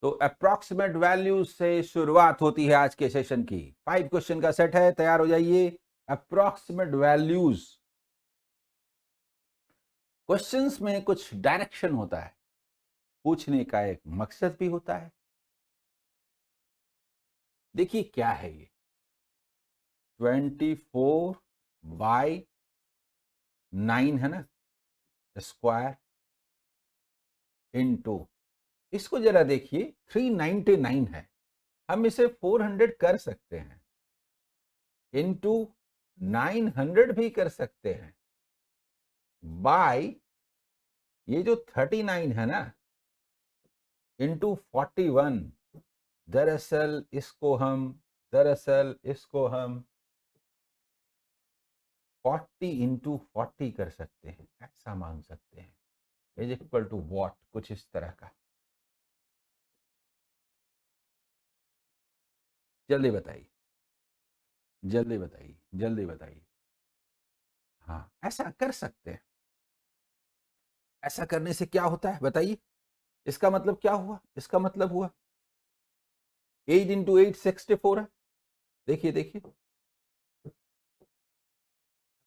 तो approximate values से शुरुआत होती है आज के सेशन की। 5 क्वेश्चन का सेट है, तैयार हो जाइए। Approximate values. क्वेश्चंस में कुछ डायरेक्शन होता है, पूछने का एक मकसद भी होता है। देखिए क्या है ये 24/9 है ना, स्क्वायर इनटू, इसको जरा देखिए 399 है, हम इसे 400 कर सकते हैं, इनटू 900 भी कर सकते हैं, बाय ये जो 39 है ना इंटू 41। दरअसल इसको हम 40 इंटू 40 कर सकते हैं, ऐसा मान सकते हैं, इज इक्वल टू वॉट, कुछ इस तरह का। जल्दी बताइए, जल्दी बताइए, जल्दी बताइए। हाँ, ऐसा कर सकते हैं। ऐसा करने से क्या होता है बताइए? इसका मतलब क्या हुआ? इसका मतलब हुआ 8 इंटू 8 64 है। देखिए देखिए,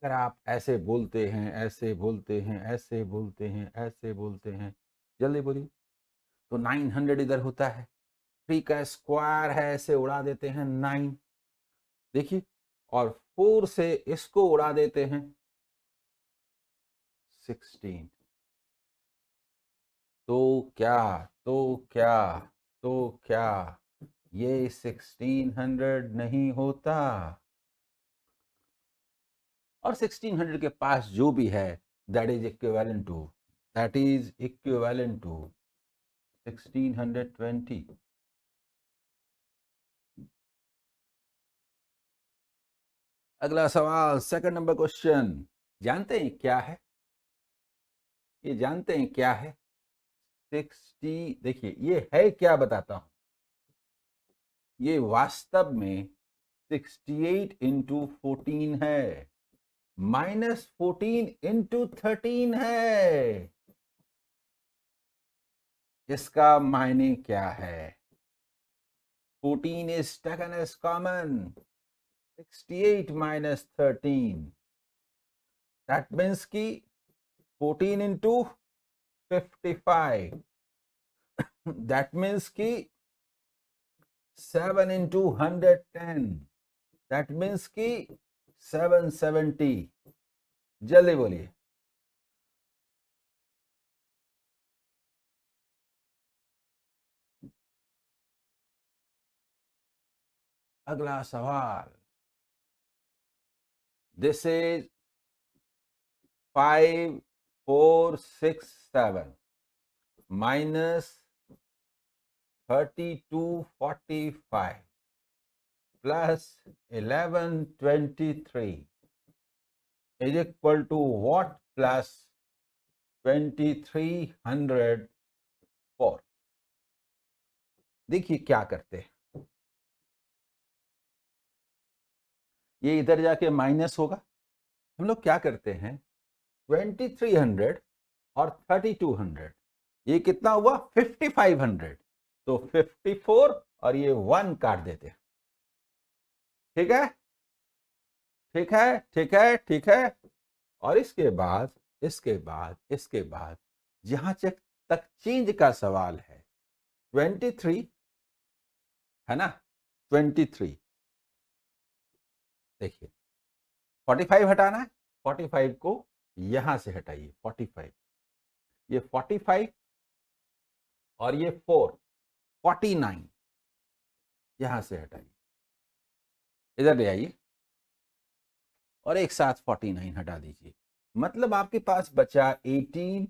अगर आप ऐसे बोलते हैं, ऐसे बोलते हैं, ऐसे बोलते हैं, ऐसे बोलते हैं, जल्दी बोलिए, तो 900 इधर होता है, 3 का स्क्वायर है, ऐसे उड़ा देते हैं 9, देखिए, और 4 से इसको उड़ा देते हैं 16। तो क्या, तो क्या, तो क्या ये 1600 नहीं होता? और 1600 के पास जो भी है दैट इज इक्विवेलेंट टू, 1620। अगला सवाल, सेकंड नंबर क्वेश्चन। जानते हैं क्या है ये? जानते हैं क्या है 60? देखिए ये है क्या, बताता हूं। ये वास्तव में 68 इंटू 14 है, माइनस 14 इंटू 13 है। इसका मायने क्या है? 14 is taken as common. 68 minus 13. That means कि 14 into 55. That means कि 7 into 110. That means कि 770. जल्दी बोलिए। अगला सवाल, this is 5467 minus 3245 plus 1123 is equal to what plus 2304? देखिए क्या करते हैं, ये इधर जाके माइनस होगा। हम लोग क्या करते हैं, 2300 और 3200, ये कितना हुआ 5500, तो 54 और ये 1 काट देते हैं। ठीक है, ठीक है, ठीक है, ठीक है। और इसके बाद जहां तक चेंज का सवाल है, 23 है ना, 23, देखिए 45 हटाना है, 45 को यहां से हटाइए, 45, ये 45 और ये 4, 49 यहां से हटाइए, इधर ले आइए और एक साथ 49 हटा दीजिए। मतलब आपके पास बचा 18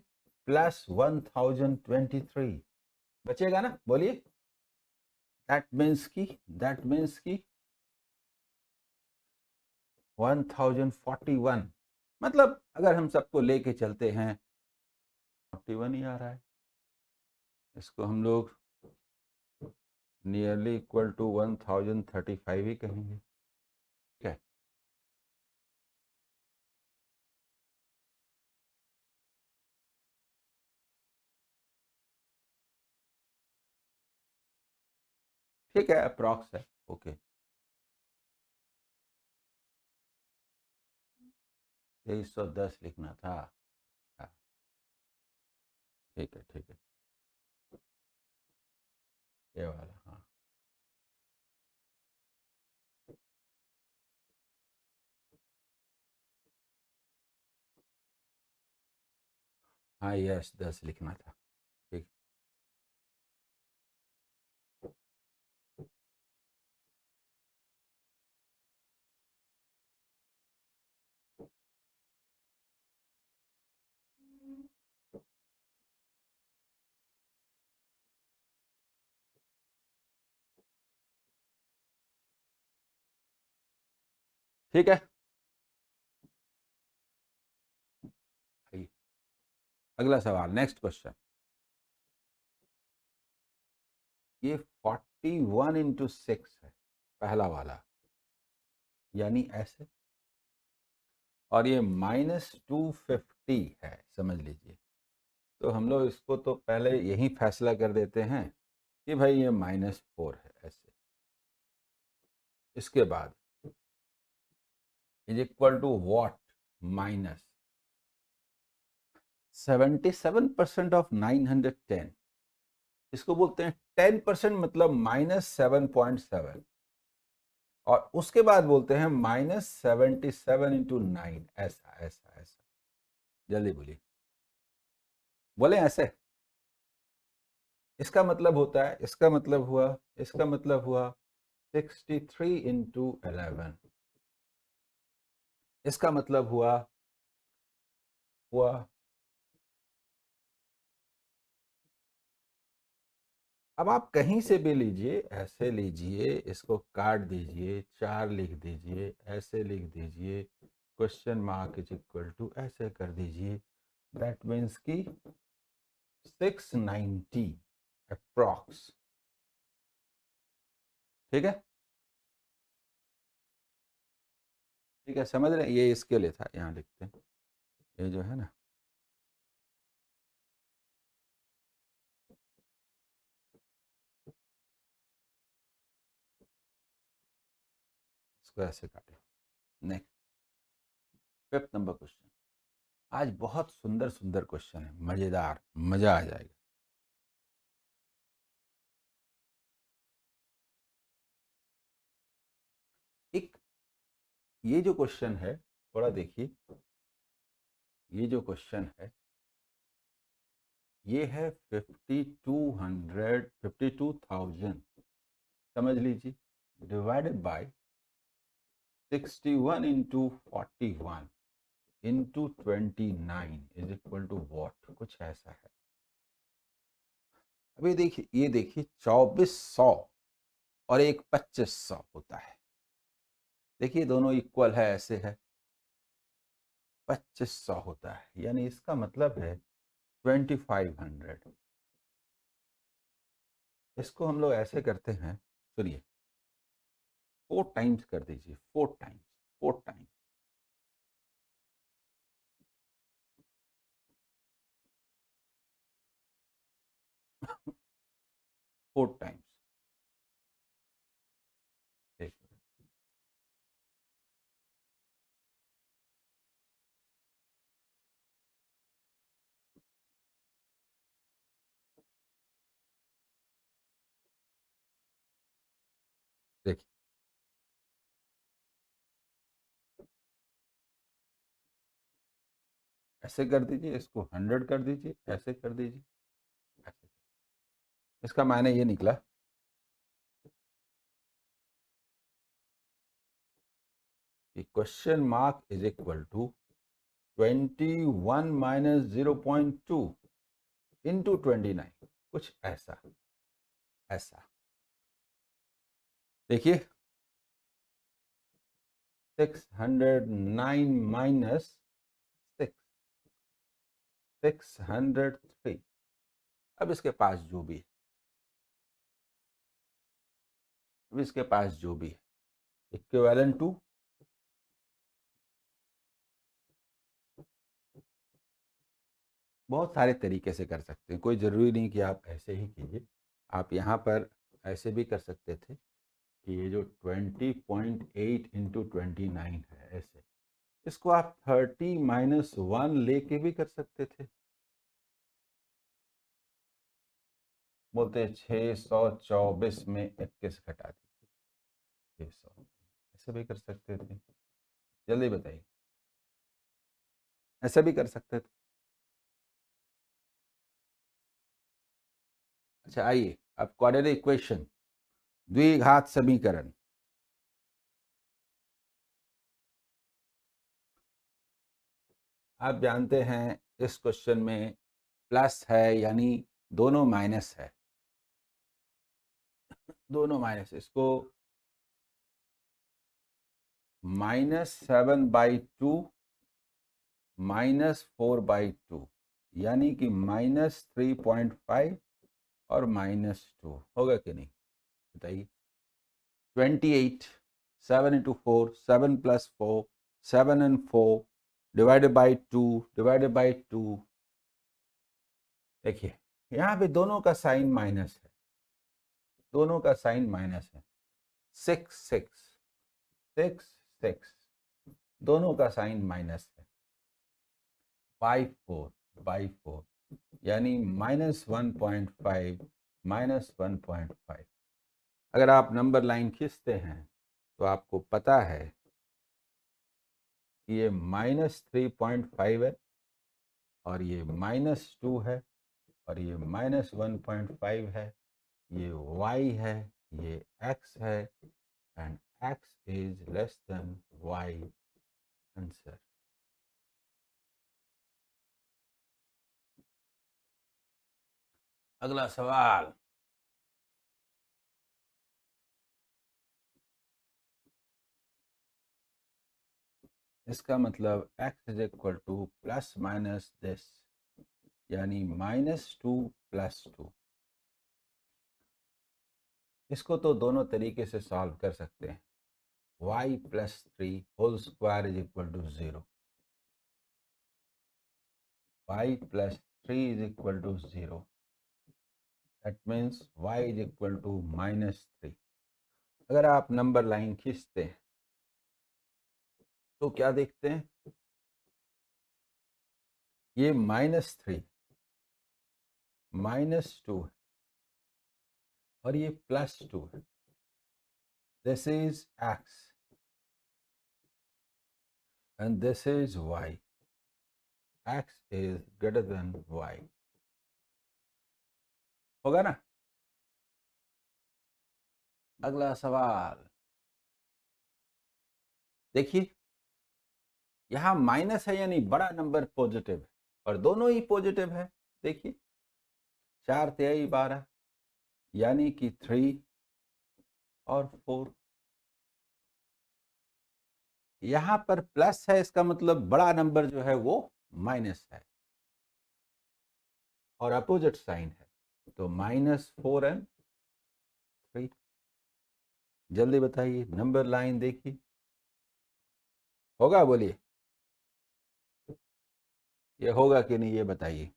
प्लस 1023, बचेगा ना, बोलिए। दैट मीन्स की 1041। मतलब अगर हम सबको लेके चलते हैं 41 ही आ रहा है, इसको हम लोग नियरली इक्वल टू 1035 ही कहेंगे। ठीक है, ठीक है, अप्रॉक्स है, ओके। 2310 लिखना था। अच्छा, ठीक है ठीक है, ये वाला, हाँ। हाँ यस, 10 लिखना था, ठीक। ठीक है, आइए अगला सवाल, नेक्स्ट क्वेश्चन। ये 41 इंटू 6 है, पहला वाला, यानी ऐसे। और ये -250 है, समझ लीजिए। तो हम लोग इसको तो पहले यही फैसला कर देते हैं कि भाई ये -4 है, ऐसे। इसके बाद is equal to what, -77% of 910, इसको बोलते हैं 10%, मतलब -7.7। और उसके बाद बोलते हैं -77 इंटू 9, ऐसा ऐसा ऐसा। जल्दी बोलिए, बोले ऐसे। इसका मतलब होता है, इसका मतलब हुआ 63 इंटू 11। इसका मतलब हुआ अब आप कहीं से भी लीजिए, ऐसे लीजिए, इसको काट दीजिए, 4 लिख दीजिए, ऐसे लिख दीजिए, question mark is equal to ऐसे कर दीजिए। दैट मीन्स की 690 अप्रॉक्स। ठीक है, ठीक है, समझ रहे हैं? ये इसके लिए था, यहाँ लिखते हैं, ये जो है ना, इसको ऐसे काटे। Next, 5th number question. आज बहुत सुंदर सुंदर क्वेश्चन है, मजेदार, मजा आ जाएगा। एक, ये जो क्वेश्चन है, थोड़ा देखिए, ये जो क्वेश्चन है, ये है 52,000, समझ लीजिए, divided by 61 into 41 into 29 is equal to what, कुछ ऐसा है। अभी देखिए, ये देखिए, 2400 और एक 2500 होता है। देखिए दोनों इक्वल है, ऐसे है, 2500 होता है, यानी इसका मतलब है 2500। इसको हम लोग ऐसे करते हैं, सुनिए, 4 टाइम्स कर दीजिए, 4 टाइम्स, 4 टाइम्स, 4 टाइम्स। एक मिनट, देखिए, ऐसे कर दीजिए, इसको 100 कर दीजिए, ऐसे कर दीजिए, ऐसे। इसका मायने ये निकला कि question mark is equal to 21 minus 0.2 into 29, कुछ ऐसा, ऐसा। देखिए, 609 माइनस 6, 603। अब इसके पास जो भी है, अब इसके पास जो भी है, इक्विवेलेंट टू, बहुत सारे तरीके से कर सकते हैं, कोई ज़रूरी नहीं कि आप ऐसे ही कीजिए। आप यहाँ पर ऐसे भी कर सकते थे कि ये जो 20.8 इंटू 29 है, ऐसे इसको आप 30 - 1 लेके भी कर सकते थे। बोलते 624 में 21 घटा दी 600, ऐसे भी कर सकते थे। जल्दी बताइए, ऐसे भी कर सकते थे। अच्छा आइए, अब क्वाड्रेटिक इक्वेशन, द्विघात समीकरण। आप जानते हैं इस क्वेश्चन में प्लस है, यानी दोनों माइनस है, दोनों माइनस। इसको -7/2 -4/2, यानी कि -3.5 और -2 होगा कि नहीं बताइए। 28, 7 इंटू 4, 7 + 4, 7 and 4 डिवाइडेड बाई 2 देखिए यहाँ पे दोनों का साइन माइनस है, दोनों का साइन माइनस है। 6 6 6 6 दोनों का साइन माइनस है। 5 4 यानी -1.5 -1.5। अगर आप नंबर लाइन खींचते हैं तो आपको पता है कि ये -3.5 है और ये -2 है और ये -1.5 है, ये y है, ये x है, and x is less than y। Answer. अगला सवाल, इसका मतलब x is equal to plus minus this, यानी -2 + 2। इसको तो दोनों तरीके से सॉल्व कर सकते हैं। y + 3 whole square is equal to 0, y + 3 is equal to 0, that means y is equal to -3। अगर आप नंबर लाइन खींचते हैं तो क्या देखते हैं, ये -3 -2 है और ये +2 है। This is x and this is y, x is greater than y, होगा ना। अगला सवाल देखिए, यहां माइनस है यानी बड़ा नंबर पॉजिटिव है और दोनों ही पॉजिटिव है। देखिए 4 × 12 यानी कि 3 और 4। यहां पर प्लस है, इसका मतलब बड़ा नंबर जो है वो माइनस है और अपोजिट साइन है, तो -4 and 3। जल्दी बताइए, नंबर लाइन देखिए, होगा बोलिए, ये होगा कि नहीं ये बताइए।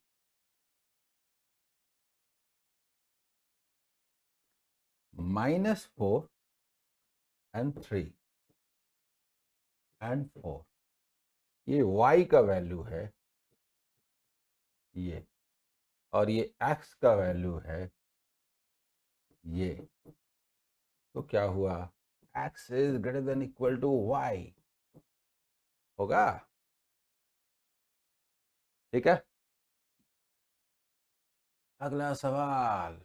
-4 and 3 and 4, ये y का वैल्यू है ये, और ये x का वैल्यू है ये, तो क्या हुआ, x is greater than equal to y, होगा। ठीक है। अगला सवाल,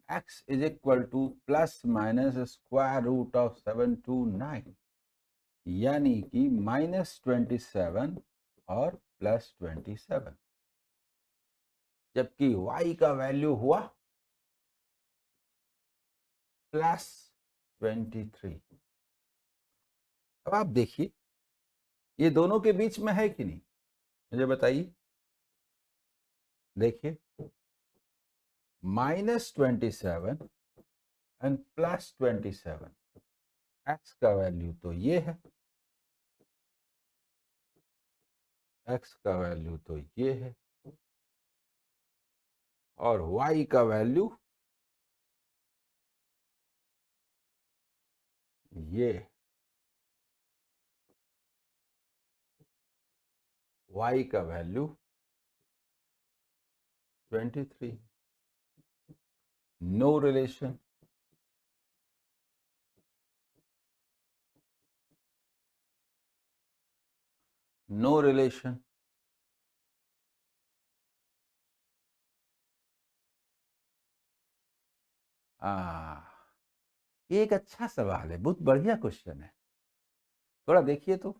x is equal to plus minus square root of 729, यानी कि -27 और +27, जबकि y का वैल्यू हुआ +23। अब आप देखिए ये दोनों के बीच में है कि नहीं, मुझे बताइए। देखिए -27 एंड +27, x का वैल्यू तो ये है, x का वैल्यू तो ये है, और y का वैल्यू ये y का value 23, no relation. No relation. ये एक अच्छा सवाल है, बहुत बढ़िया क्वेश्चन है, थोड़ा देखिए तो।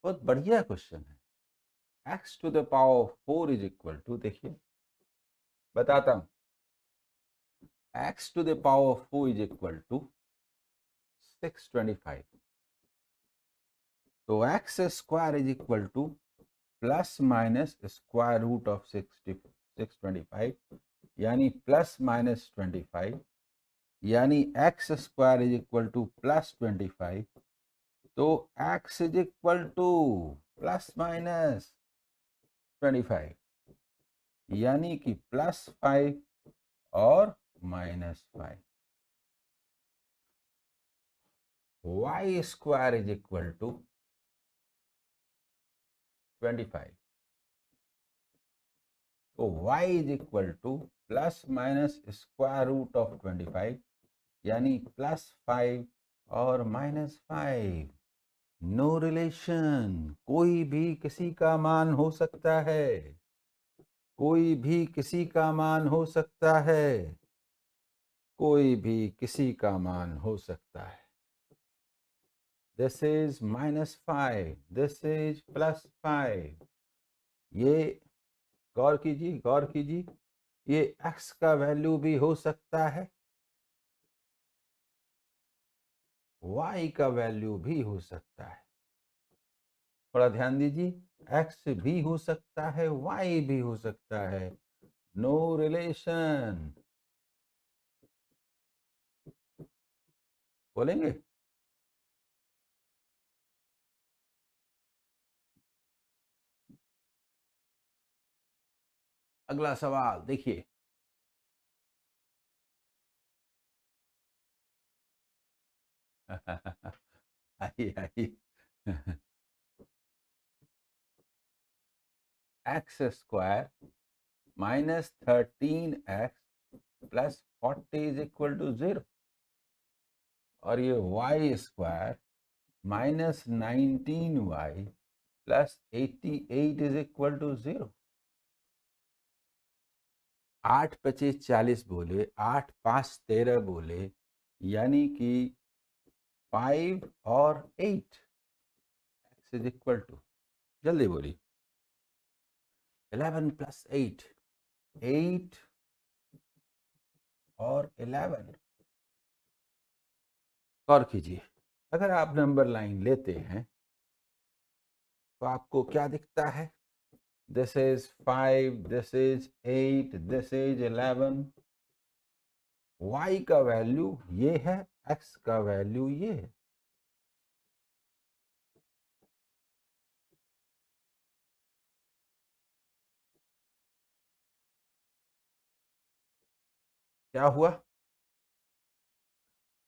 बहुत बढ़िया क्वेश्चन है। x to the power 4 is equal to, देखिए बताता हूं, x to the power 4 is equal to 625। तो x square is equal to plus minus square root of 625, यानी प्लस माइनस 25, यानी x square is equal to plus 25। तो x is equal to plus minus 25, यानी कि plus 5 और minus 5। y square is equal to 25। तो y is equal to plus minus square root of 25, यानी plus 5 और minus 5। No relation, कोई भी किसी का मान हो सकता है, कोई भी किसी का मान हो सकता है, कोई भी किसी का मान हो सकता है। This is -5, this is +5। ये गौर कीजिए, गौर कीजिए, ये x का वैल्यू भी हो सकता है, y का वैल्यू भी हो सकता है। थोड़ा ध्यान दीजिए, x भी हो सकता है, y भी हो सकता है। No relation. बोलेंगे? अगला सवाल देखिए। आइए आइए। X square -13x plus 40 is equal to 0, और ये Y square -19y plus 88 is equal to 0। 8 25 40 बोले, 8 5 13 बोले, यानी कि 5 और 8, x इज इक्वल टू, जल्दी बोली, 11 प्लस 8, 8 और 11। गौर कीजिए, अगर आप नंबर लाइन लेते हैं तो आपको क्या दिखता है? This is 5, this is 8, this is 11। y का वैल्यू ये है, x का वैल्यू ये है। क्या हुआ?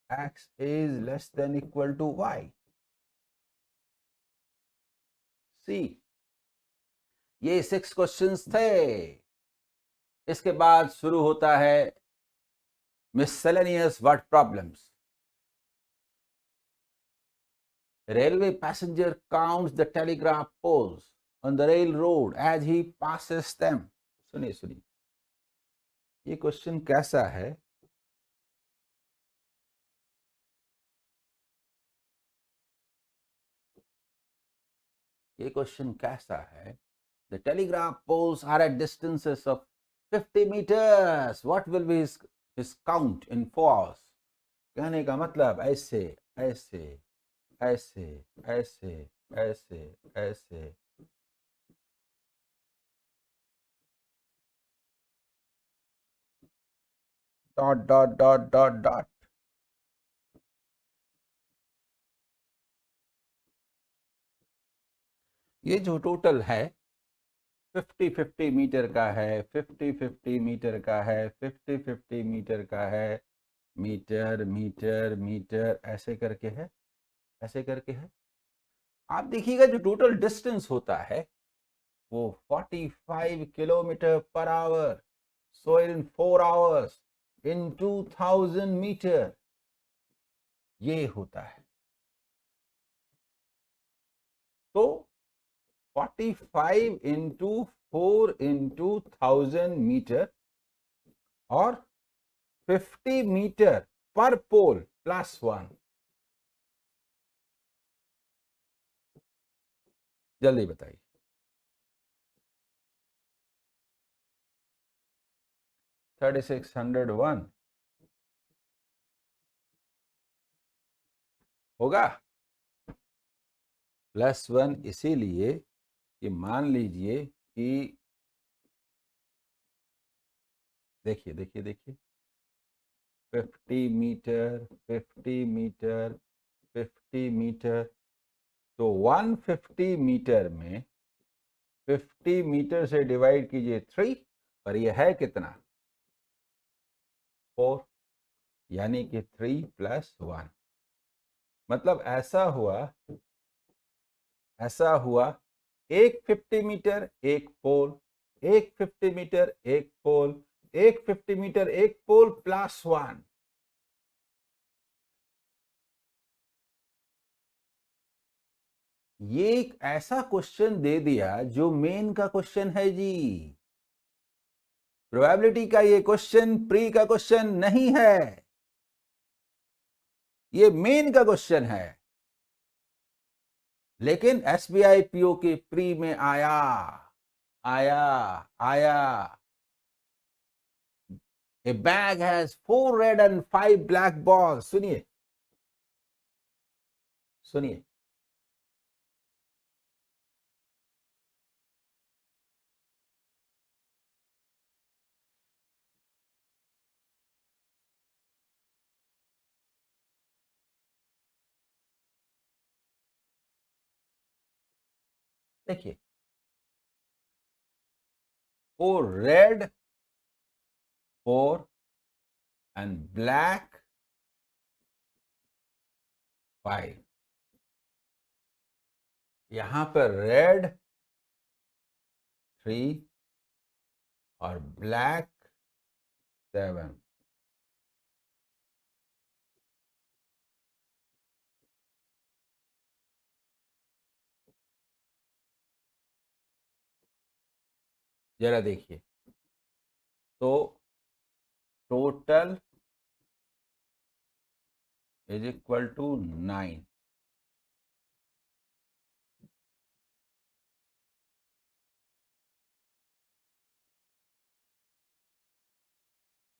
x is less than equal to y। सी, ये 6 क्वेश्चंस थे। इसके बाद शुरू होता है miscellaneous word problems। Railway passenger counts the telegraph poles on the railroad as he passes them। सुनिए सुनिए, ये क्वेश्चन कैसा है? ये क्वेश्चन कैसा है? The telegraph poles are at distances of 50 meters. What will be his count in 4 hours? कहने का मतलब ऐसे ऐसे ऐसे ऐसे ऐसे ऐसे। Dot dot dot dot dot. ये जो टोटल है 50-50 मीटर का है, 50-50 मीटर का है, 50-50 मीटर का है, मीटर मीटर मीटर ऐसे करके है, ऐसे करके है। आप देखिएगा जो टोटल डिस्टेंस होता है वो 45 kilometre per hour, so in 4 hours in 2000 metre ये होता है। तो 45 इंटू 4 इंटू 1000 मीटर और 50 मीटर पर पोल +1। जल्दी बताइए। 3601 होगा +1, इसीलिए कि मान लीजिए कि देखिए देखिए देखिए 50 मीटर 50 मीटर 50 मीटर, तो 150 मीटर में 50 मीटर से डिवाइड कीजिए 3, पर यह है कितना 4, यानी कि 3 + 1। मतलब ऐसा हुआ एक 50 मीटर एक पोल, एक 50 मीटर एक पोल, एक 50 मीटर एक पोल +1। ये एक ऐसा क्वेश्चन दे दिया जो मेन का क्वेश्चन है जी। प्रोबेबिलिटी का ये क्वेश्चन प्री का क्वेश्चन नहीं है, ये मेन का क्वेश्चन है। लेकिन एसबीआई पीओ के प्री में आया आया आया। A bag has 4 red and 5 black balls। सुनिए सुनिए, देखिए 4 red 4 and black 5। यहां पर रेड 3 और ब्लैक 7। जरा देखिए तो total is equal to 9।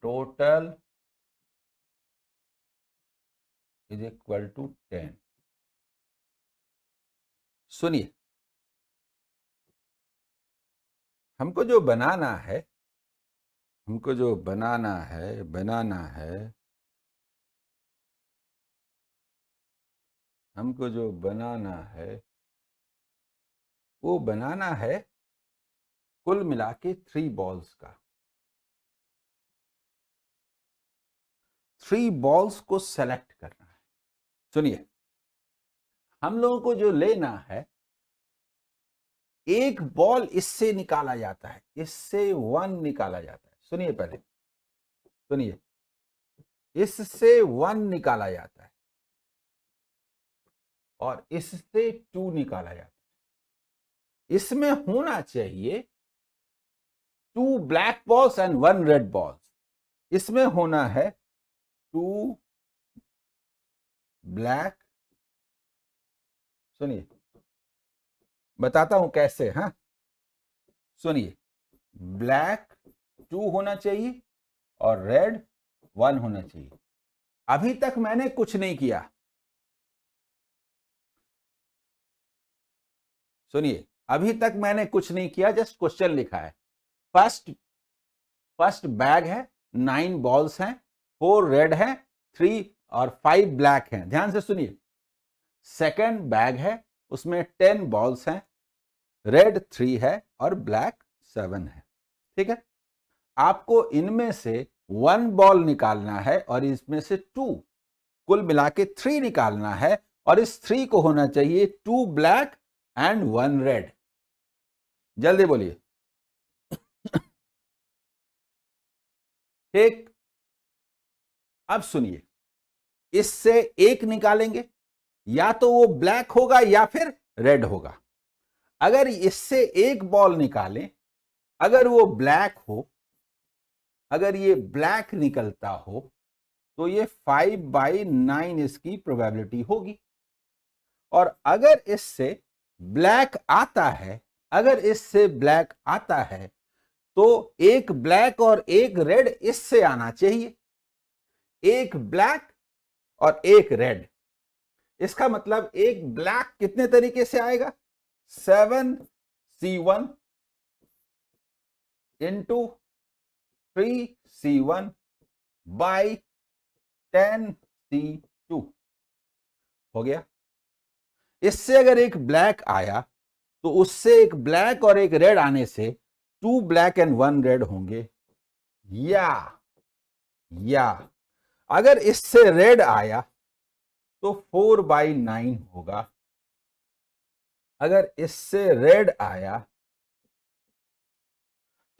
Total is equal to 10। सुनिए, हमको जो बनाना है, हमको जो बनाना है हमको जो बनाना है वो बनाना है कुल मिला के 3 बॉल्स का। 3 बॉल्स को सेलेक्ट करना है। सुनिए, हम लोगों को जो लेना है, एक बॉल इससे निकाला जाता है, इससे 1 निकाला जाता है। सुनिए पहले, सुनिए, इससे 1 निकाला जाता है और इससे 2 निकाला जाता है। इसमें होना चाहिए 2 black balls and 1 red balls. इसमें होना है 2 ब्लैक, सुनिए बताता हूं कैसे। हाँ सुनिए, ब्लैक 2 होना चाहिए और रेड 1 होना चाहिए। अभी तक मैंने कुछ नहीं किया। सुनिए, अभी तक मैंने कुछ नहीं किया, जस्ट क्वेश्चन लिखा है। फर्स्ट बैग है, 9 बॉल्स हैं, 4 रेड हैं, 3 और 5 ब्लैक हैं। ध्यान से सुनिए। सेकंड बैग है, उसमें 10 बॉल्स हैं, रेड 3 है और ब्लैक 7 है। ठीक है, आपको इनमें से 1 बॉल निकालना है और इसमें से 2, कुल मिला के 3 निकालना है, और इस 3 को होना चाहिए 2 ब्लैक एंड 1 रेड। जल्दी बोलिए। ठीक, अब सुनिए, इससे एक निकालेंगे, या तो वो ब्लैक होगा या फिर रेड होगा। अगर इससे एक बॉल निकालें, अगर वो ब्लैक हो, अगर ये ब्लैक निकलता हो, तो ये 5/9 इसकी प्रोबेबिलिटी होगी। और अगर इससे ब्लैक आता है, अगर इससे ब्लैक आता है, तो एक ब्लैक और एक रेड इससे आना चाहिए, एक ब्लैक और एक रेड। इसका मतलब एक ब्लैक कितने तरीके से आएगा, 7C1 into 3C1 by 10C2 हो गया। इससे अगर एक ब्लैक आया, तो उससे एक ब्लैक और एक रेड आने से 2 ब्लैक एंड 1 रेड होंगे। या अगर इससे रेड आया, तो 4/9 होगा। अगर इससे रेड आया,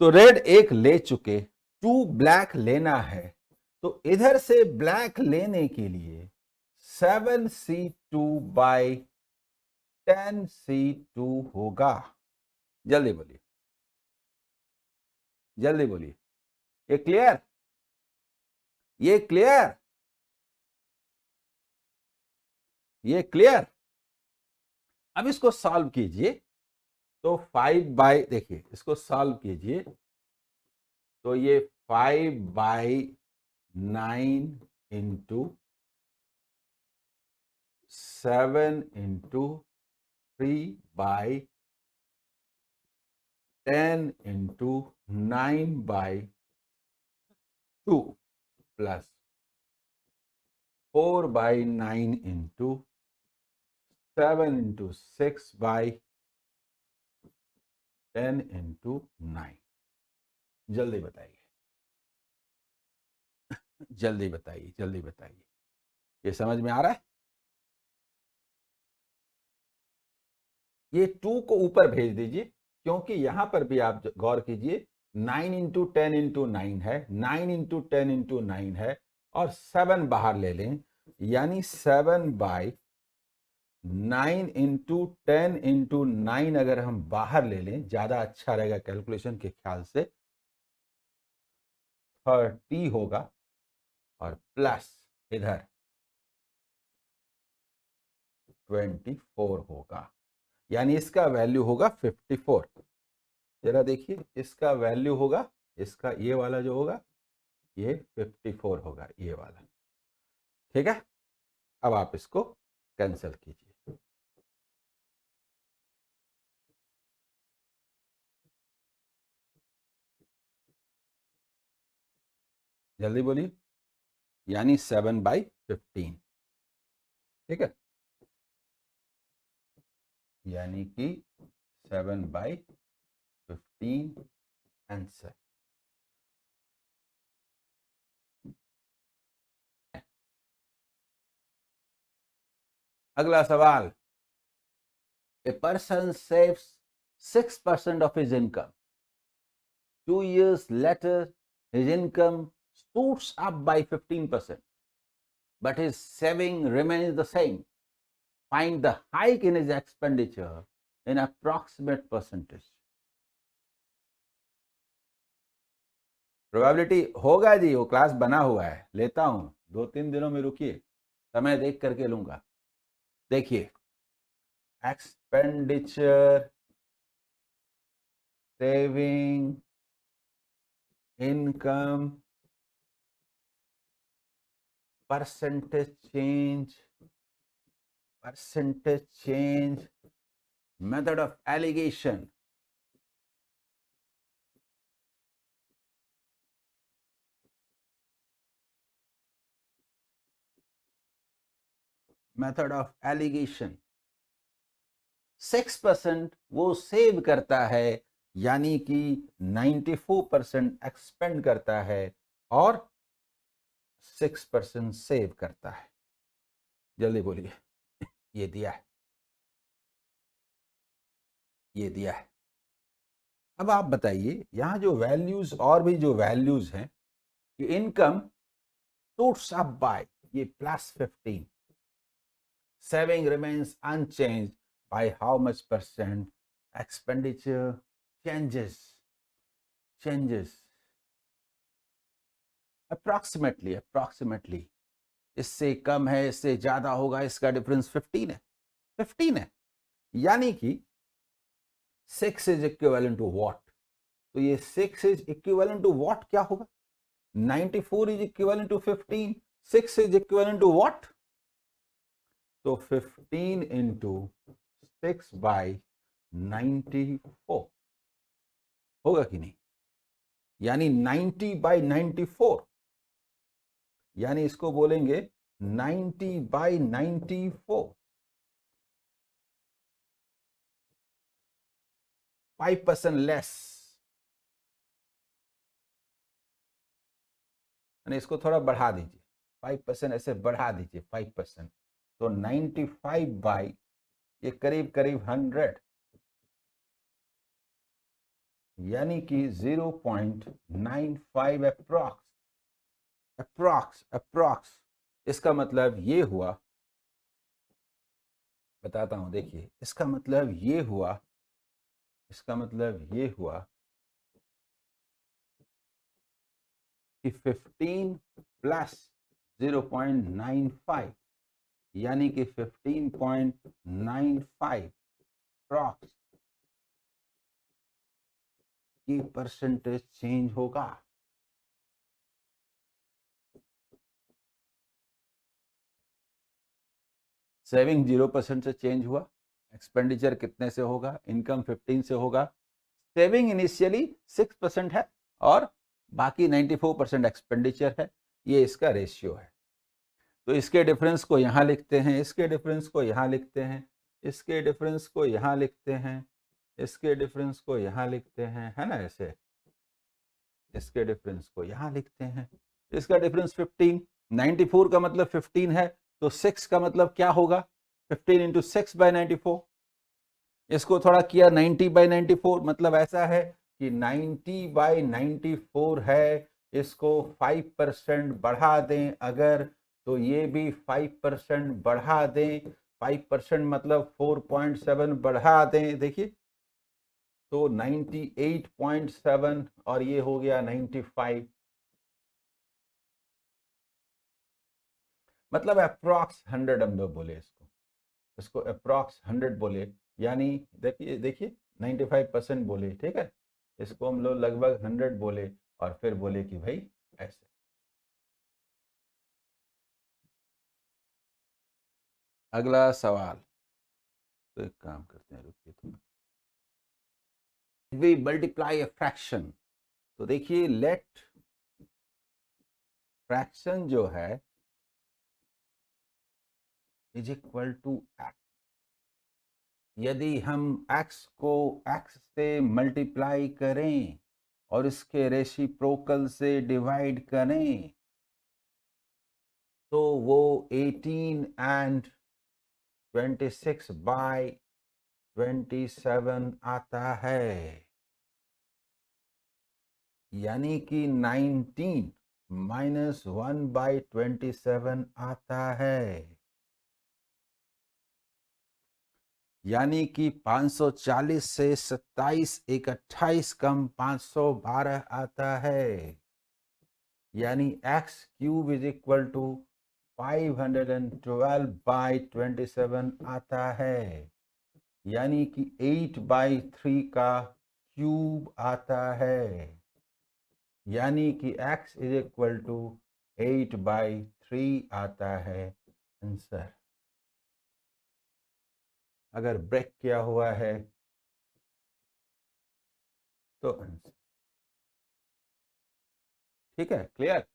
तो रेड एक ले चुके, 2 ब्लैक लेना है, तो इधर से ब्लैक लेने के लिए 7C2 बाई 10C2 होगा। जल्दी बोलिए, जल्दी बोलिए। ये क्लियर, ये क्लियर, ये क्लियर। अब इसको सॉल्व कीजिए, तो 5/, देखिए इसको सॉल्व कीजिए, तो ये 5/9 into 7 into 3/10 into 9/2 plus 4/9 into 7 into 6/10 into 9। जल्दी बताइए, जल्दी बताइए, जल्दी बताइए। ये समझ में आ रहा है? ये 2 को ऊपर भेज दीजिए, क्योंकि यहां पर भी आप गौर कीजिए, 9 इंटू 10 इंटू 9 है, 9 इंटू 10 इंटू 9 है, और 7 बाहर ले लें, यानी 7/9 इंटू 10 इंटू 9 अगर हम बाहर ले लें, ज्यादा अच्छा रहेगा कैलकुलेशन के ख्याल से, 30 होगा, और प्लस इधर 24 होगा, यानी इसका वैल्यू होगा 54। जरा देखिए, इसका वैल्यू होगा, इसका ये वाला जो होगा, ये 54 होगा, ये वाला। ठीक है, अब आप इसको कैंसिल कीजिए। जल्दी बोलिए, यानी 7/15। ठीक है, यानी कि 7/15 आंसर। अगला सवाल, a person saves 6% of his income. 2 years later, his income shoots up by 15%, but his saving remains the same. Find the hike in his expenditure in approximate percentage. Probability होगा जी, वो क्लास बना हुआ है, लेता हूं, 2-3 दिनों में रुकिए, समय देख करके लूंगा। देखिए, expenditure, saving, income, percentage change, method of alligation. Method of alligation, 6% वो सेव करता है यानी कि 94% एक्सपेंड करता है और 6% सेव करता है। जल्दी बोलिए, ये दिया है, ये दिया है। अब आप बताइए, यहां जो वैल्यूज और भी जो वैल्यूज हैं कि इनकम टूट्स अप बाय ये +15, saving remains unchanged by how much percent, expenditure changes approximately इससे कम है, इससे ज्यादा होगा, इसका डिफरेंस 15 है। यानी कि 6 इज इक्विवेलेंट टू व्हाट? तो ये 6 इज इक्विवेलेंट टू व्हाट क्या होगा? 94 is equivalent to 15, 6 is equivalent to what? तो 15 इंटू 6/94 होगा कि नहीं? यानी 90/94, यानी इसको बोलेंगे 90/94, 5% लेस। यानी इसको थोड़ा बढ़ा दीजिए, 5% ऐसे बढ़ा दीजिए, 5%। तो 95 बाई ये करीब करीब 100, यानी कि 0.95 अप्रॉक्स। इसका मतलब ये हुआ, बताता हूं, देखिए इसका मतलब ये हुआ कि 15 प्लस 0.95 यानी कि 15.95 अप्रॉक्स की परसेंटेज चेंज होगा। सेविंग 0% से चेंज हुआ, एक्सपेंडिचर कितने से होगा? इनकम 15 से होगा। सेविंग इनिशियली 6% है और बाकी 94% एक्सपेंडिचर है। ये इसका रेशियो है। तो इसके डिफरेंस को यहां लिखते हैं, इसके डिफरेंस को यहां लिखते हैं, इसके डिफरेंस को यहां लिखते हैं, इसके डिफरेंस को यहां लिखते हैं, है ना? ऐसे इसके डिफरेंस को यहां लिखते हैं। इसका डिफरेंस 15, 94 का मतलब 15 है, तो 6 का मतलब क्या होगा? 15 इंटू 6/94। इसको थोड़ा किया 90/94, मतलब ऐसा है कि 90/94 है। इसको 5% बढ़ा दें अगर, तो ये भी 5% बढ़ा दें, 5% मतलब 4.7 बढ़ा दें, देखिए तो 98.7 और ये हो गया 95, मतलब अप्रॉक्स 100 हम लोग बोले इसको अप्रॉक्स 100 बोले, यानी देखिए 95% बोले, ठीक है, इसको हम लोग लगभग 100 बोले और फिर बोले कि भाई ऐसे। अगला सवाल, तो एक काम करते हैं, रुकिए थोड़ा। वी मल्टीप्लाई अ फ्रैक्शन, तो देखिए लेट फ्रैक्शन जो है इज इक्वल टू एक्स। यदि हम x को x से मल्टीप्लाई करें और इसके रेसिप्रोकल से डिवाइड करें तो वो 18 एंड 26/27 आता है, यानी कि 19 माइनस 1/27 आता है, यानी कि 540 से 27 एक 28 कम 512 आता है, यानी x cube is equal to 512/27 आता है, यानी कि 8/3 का क्यूब आता है, यानी कि x इज इक्वल टू 8/3 आता है आंसर। अगर ब्रेक किया हुआ है तो आंसर, ठीक है, क्लियर,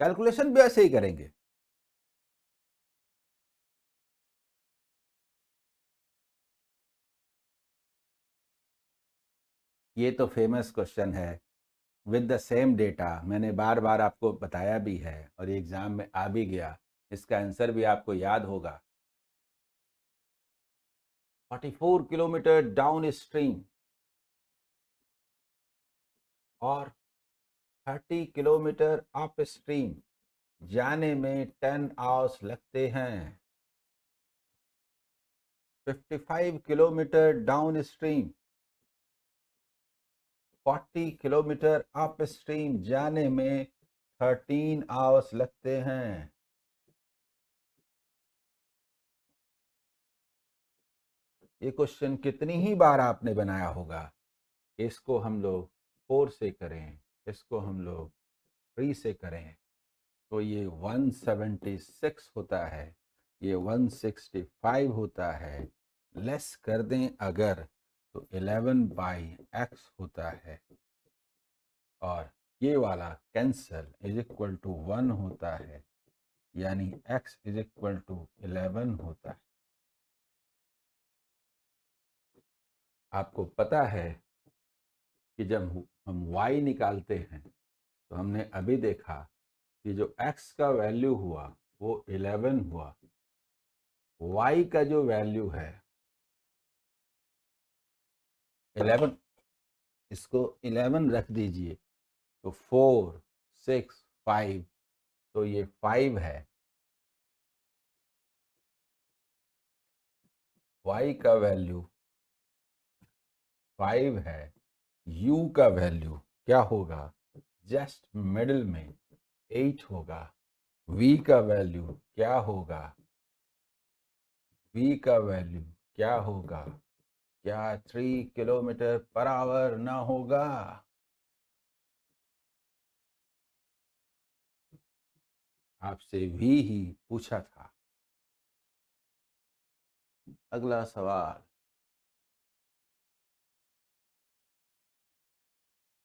कैलकुलेशन भी ऐसे ही करेंगे। ये तो फेमस क्वेश्चन है विद द सेम डेटा, मैंने बार बार आपको बताया भी है और ये एग्जाम में आ भी गया, इसका आंसर भी आपको याद होगा। 44 किलोमीटर डाउन स्ट्रीम और 30 किलोमीटर अप स्ट्रीम जाने में 10 आवर्स लगते हैं। 55 kilometre down stream 40 kilometre up stream जाने में 13 आवर्स लगते हैं। ये क्वेश्चन कितनी ही बार आपने बनाया होगा। इसको हम लोग 4 से करें, इसको हम लोग 3 से करें तो ये 176 होता है, ये 165 होता है। लेस कर दें अगर तो 11/x होता है और ये वाला कैंसल इज इक्वल टू 1 होता है, यानी x इज इक्वल टू 11 होता है। आपको पता है कि जब हम y निकालते हैं तो हमने अभी देखा कि जो x का वैल्यू हुआ वो 11 हुआ, y का जो वैल्यू है 11, इसको 11 रख दीजिए तो 4 6 5, तो ये 5 है। y का वैल्यू 5 है, u का वैल्यू क्या होगा, जस्ट मिडिल में 8 होगा। v का वैल्यू क्या होगा, v का वैल्यू क्या होगा, क्या 3 किलोमीटर पर आवर ना होगा। आपसे v ही पूछा था। अगला सवाल,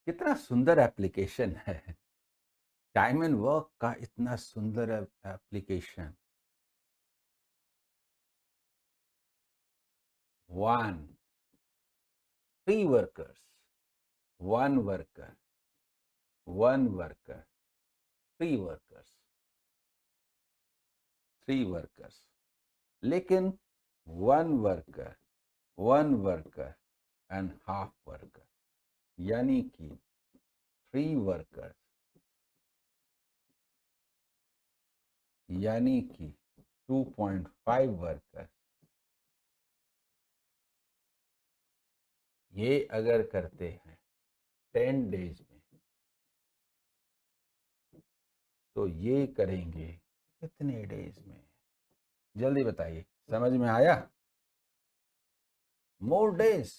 कितना सुंदर एप्लीकेशन है, टाइम एंड वर्क का इतना सुंदर application. 1 3 workers, 1 worker, 1 worker, 3 workers, 3 workers, लेकिन 1 worker, 1 worker and half worker, यानी कि 3 वर्कर्स, यानी कि 2.5 वर्कर। ये अगर करते हैं 10 डेज में तो ये करेंगे कितने डेज में, जल्दी बताइए, समझ में आया। More days,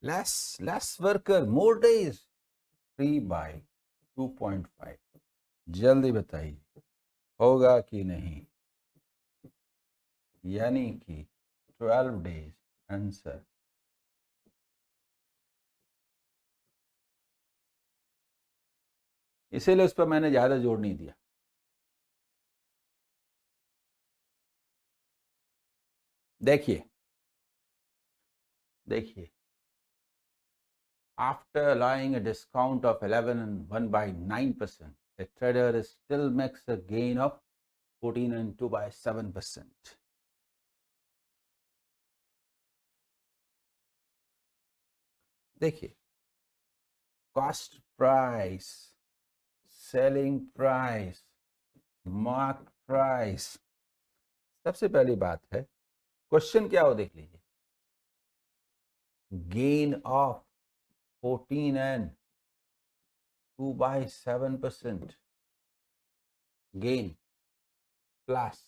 less worker, more days, 3/2.5, जल्दी बताइए होगा कि नहीं, यानी कि 12 डेज आंसर। इसीलिए उस पर मैंने ज्यादा जोर नहीं दिया। देखिए देखिए, after allowing a discount of 11 and 1/9%, a trader still makes a gain of 14 and 2/7%. देखिए, cost price, selling price, mark price, सबसे पहली बात है क्वेश्चन क्या हो देख लीजिए, gain of 14 and 2/7% gain plus,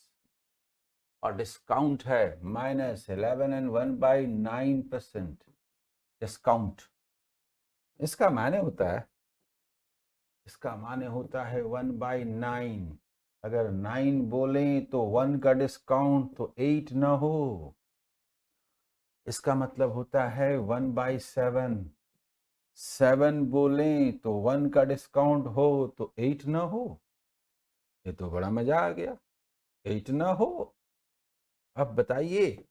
और डिस्काउंट है -11 and 1/9% डिस्काउंट। इसका माने होता है, इसका माने होता है 1/9। अगर 9 बोले तो 1 का डिस्काउंट तो 8 ना हो, इसका मतलब होता है 1/7। 7 बोले तो 1 का डिस्काउंट हो तो 8 ना हो। ये तो बड़ा मजा आ गया, 8 ना हो। अब बताइए,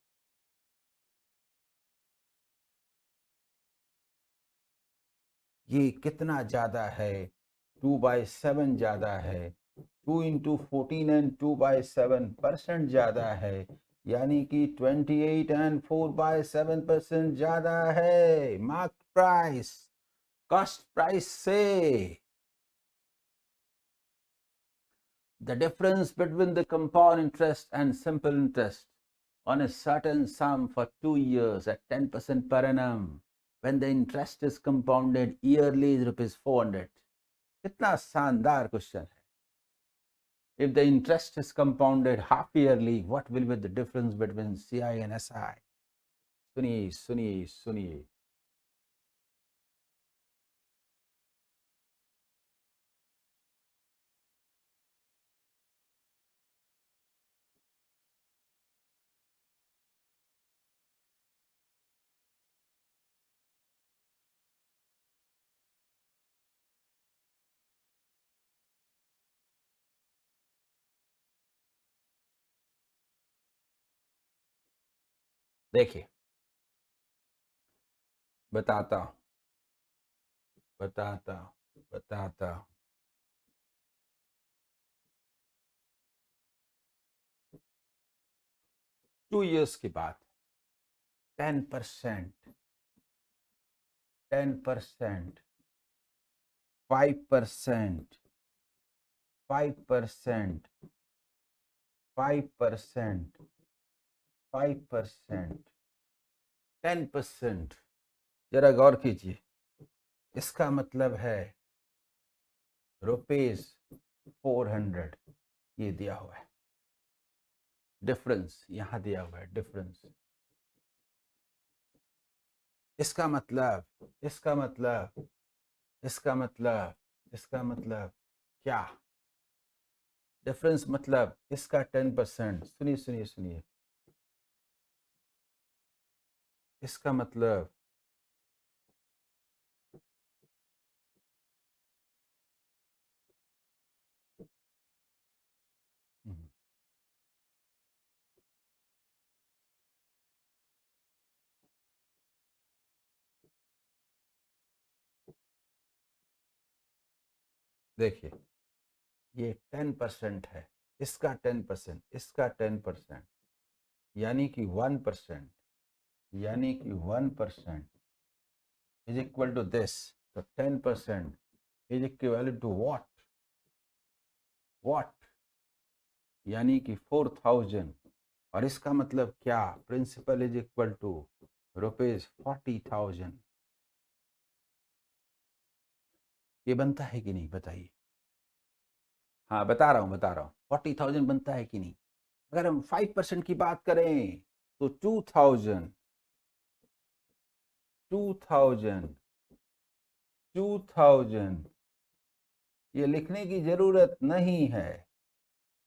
ये कितना ज़्यादा है, 2/7 ज़्यादा है, 2 इंटू 14 एंड 2/7% ज़्यादा है, यानी कि 28 एंड 4/7% ज़्यादा है मार्क प्राइस कॉस्ट प्राइस से। The difference between the compound interest and simple interest on a certain sum for 2 years at 10% per annum when the interest is compounded yearly is rupees 400. कितना शानदार question है। If the interest is compounded half yearly, what will be the difference between CI and SI? सुनिए सुनिए सुनिए। देखिए बताता हूं बताता हूं बताता हूं। 2 years की बात, 10%, 10%, 5%, 5%, 5%, 5%, 10%। जरा गौर कीजिए, इसका मतलब है रुपीज 400 ये दिया हुआ है, डिफरेंस यहां दिया हुआ है, डिफरेंस। इसका मतलब इसका मतलब इसका मतलब इसका मतलब क्या? डिफरेंस मतलब इसका 10%। सुनिए सुनिए सुनिए, इसका मतलब देखिए ये 10% है, इसका 10%, इसका 10%, यानी कि 1%, यानी कि 1% इज इक्वल टू दिस। तो 10% इज इक्वल टू व्हाट, यानी कि 4000। और इसका मतलब क्या? Principal is equal to rupees 40,000। ये बनता है कि नहीं बताइए? हाँ बता रहा हूँ 40,000 बनता है कि नहीं? अगर हम 5% की बात करें तो 2000, 2000, 2000 ये लिखने की जरूरत नहीं है।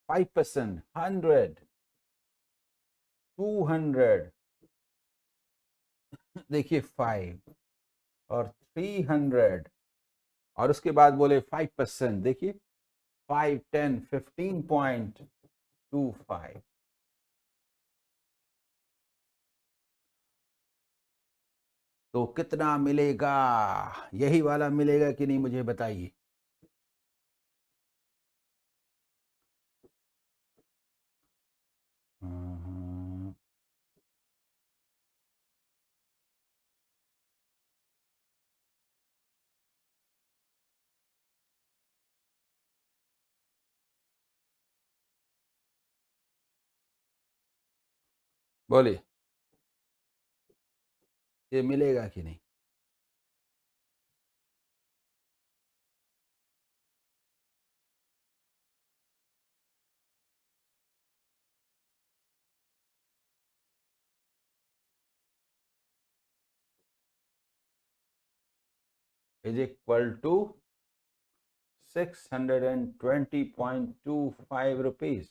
5%, 100, 200, देखिए 5 और 300, और उसके बाद बोले 5%, देखिए 5, 10, 15.25। तो कितना मिलेगा? यही वाला मिलेगा कि नहीं मुझे बताइए। बोलिए, ये मिलेगा कि नहीं? Is equal to 620.25 rupees.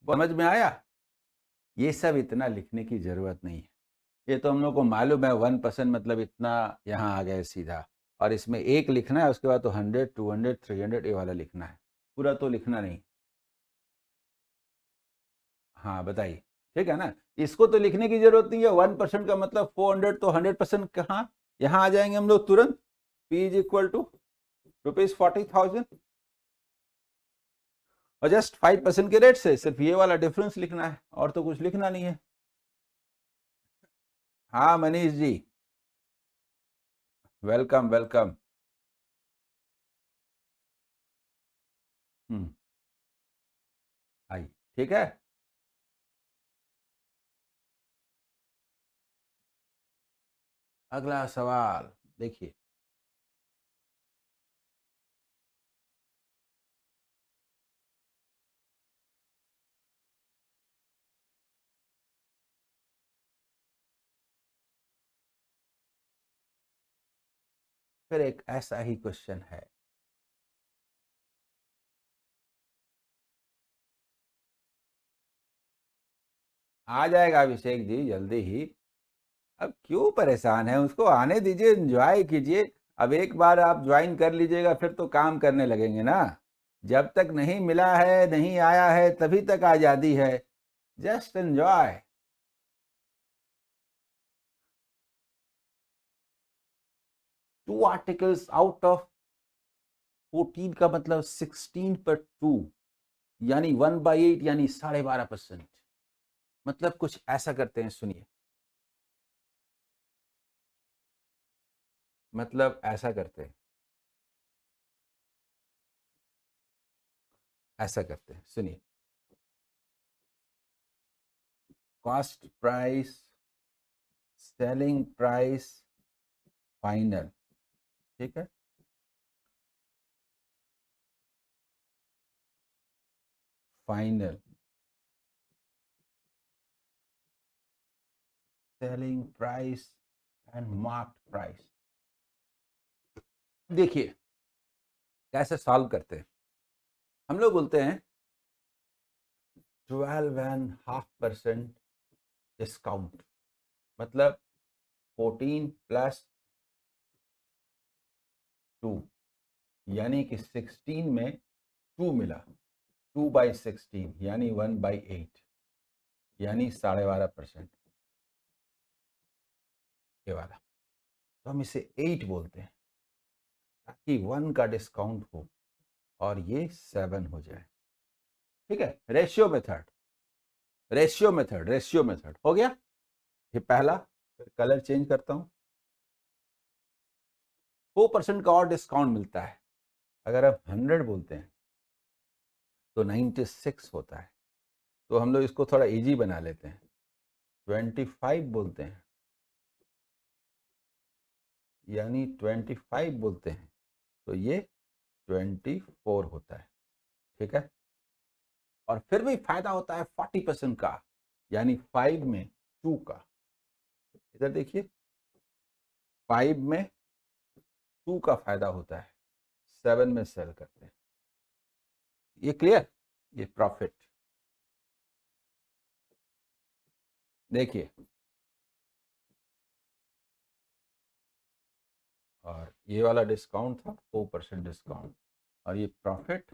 समझ में आया? ये सब इतना लिखने की जरूरत नहीं है, ये तो हम लोग को मालूम है। 1% मतलब इतना, यहाँ आ गए सीधा। और इसमें एक लिखना है, उसके बाद तो 100, 200, 300 ये वाला लिखना है, पूरा तो लिखना नहीं। हाँ बताइए ठीक है ना। इसको तो लिखने की जरूरत नहीं है, 1% का मतलब 400, तो 100% कहाँ यहाँ आ जाएंगे हम लोग तुरंत। P इज इक्वल टू ₹40,000 और जस्ट 5% के रेट से सिर्फ ये वाला डिफरेंस लिखना है और तो कुछ लिखना नहीं है। हाँ मनीष जी, वेलकम वेलकम। आई, ठीक है। अगला सवाल देखिए, फिर एक ऐसा ही क्वेश्चन है। आ जाएगा अभिषेक जी जल्दी ही, अब क्यों परेशान है, उसको आने दीजिए, एंजॉय कीजिए। अब एक बार आप ज्वाइन कर लीजिएगा फिर तो काम करने लगेंगे ना। जब तक नहीं मिला है, नहीं आया है, तभी तक आजादी है। Just enjoy. Two articles out of 14 का मतलब 16 पर 2 यानी 1/8 यानी 12.5%। मतलब कुछ ऐसा करते हैं, सुनिए, मतलब ऐसा करते हैं, ऐसा करते हैं, सुनिए। Cost price, selling price, final, ठीक है। Final, selling price and marked price. देखिए कैसे सॉल्व करते हैं। हम लोग बोलते हैं 12.5% डिस्काउंट, मतलब 14 प्लस 2 यानी कि 16 में 2 मिला, 2/16 यानी 1/8 यानी 12.5% ये वाला। तो हम इसे 8 बोलते हैं ताकि 1 का डिस्काउंट हो और ये 7 हो जाए। ठीक है, ratio method, ratio method, ratio method हो गया ये पहला। फिर कलर चेंज करता हूं। 4% का और डिस्काउंट मिलता है। अगर आप 100 बोलते हैं तो 96 होता है। तो हम लोग इसको थोड़ा इजी बना लेते हैं। 25 बोलते हैं यानी 25 बोलते हैं तो ये 24 होता है। ठीक है, और फिर भी फायदा होता है 40% का, यानी 5 में 2 का। इधर देखिए, 5 में 2 का फायदा होता है, 7 में सेल करते हैं। ये क्लियर, ये प्रॉफिट। देखिए, और ये वाला डिस्काउंट था 4% डिस्काउंट, और ये प्रॉफिट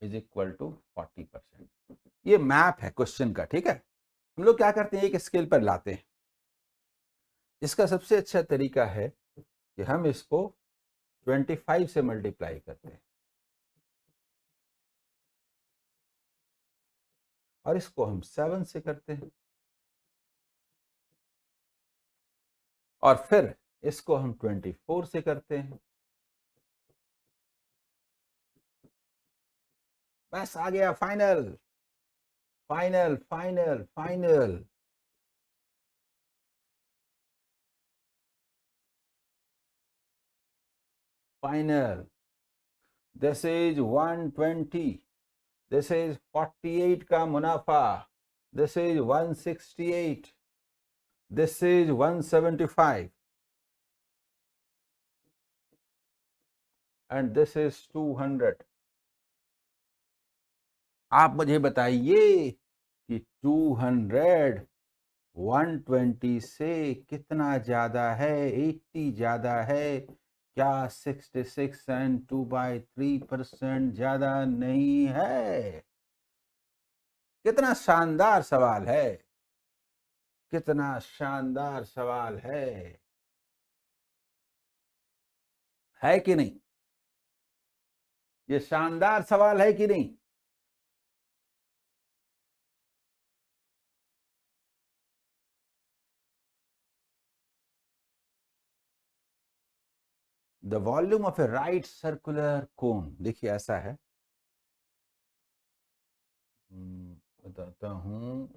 इज इक्वल टू 40%। ये मैप है क्वेश्चन का, ठीक है। हम लोग क्या करते हैं, एक स्केल पर लाते हैं। इसका सबसे अच्छा तरीका है कि हम इसको 25 से मल्टीप्लाई करते हैं और इसको हम 7 से करते हैं और फिर इसको हम 24 से करते हैं। बस आ गया final, final, final, final. Final, this is 120, this is 48 का मुनाफा, this is 168, this is 175 and this is 200। आप मुझे बताइए कि 200 120 से कितना ज्यादा है, 80 ज्यादा है क्या? 66 एंड 2/3% ज्यादा नहीं है? कितना शानदार सवाल है, कितना शानदार सवाल है कि नहीं? ये शानदार सवाल है कि नहीं? The volume of A right circular cone, देखिए ऐसा है, बताता हूं।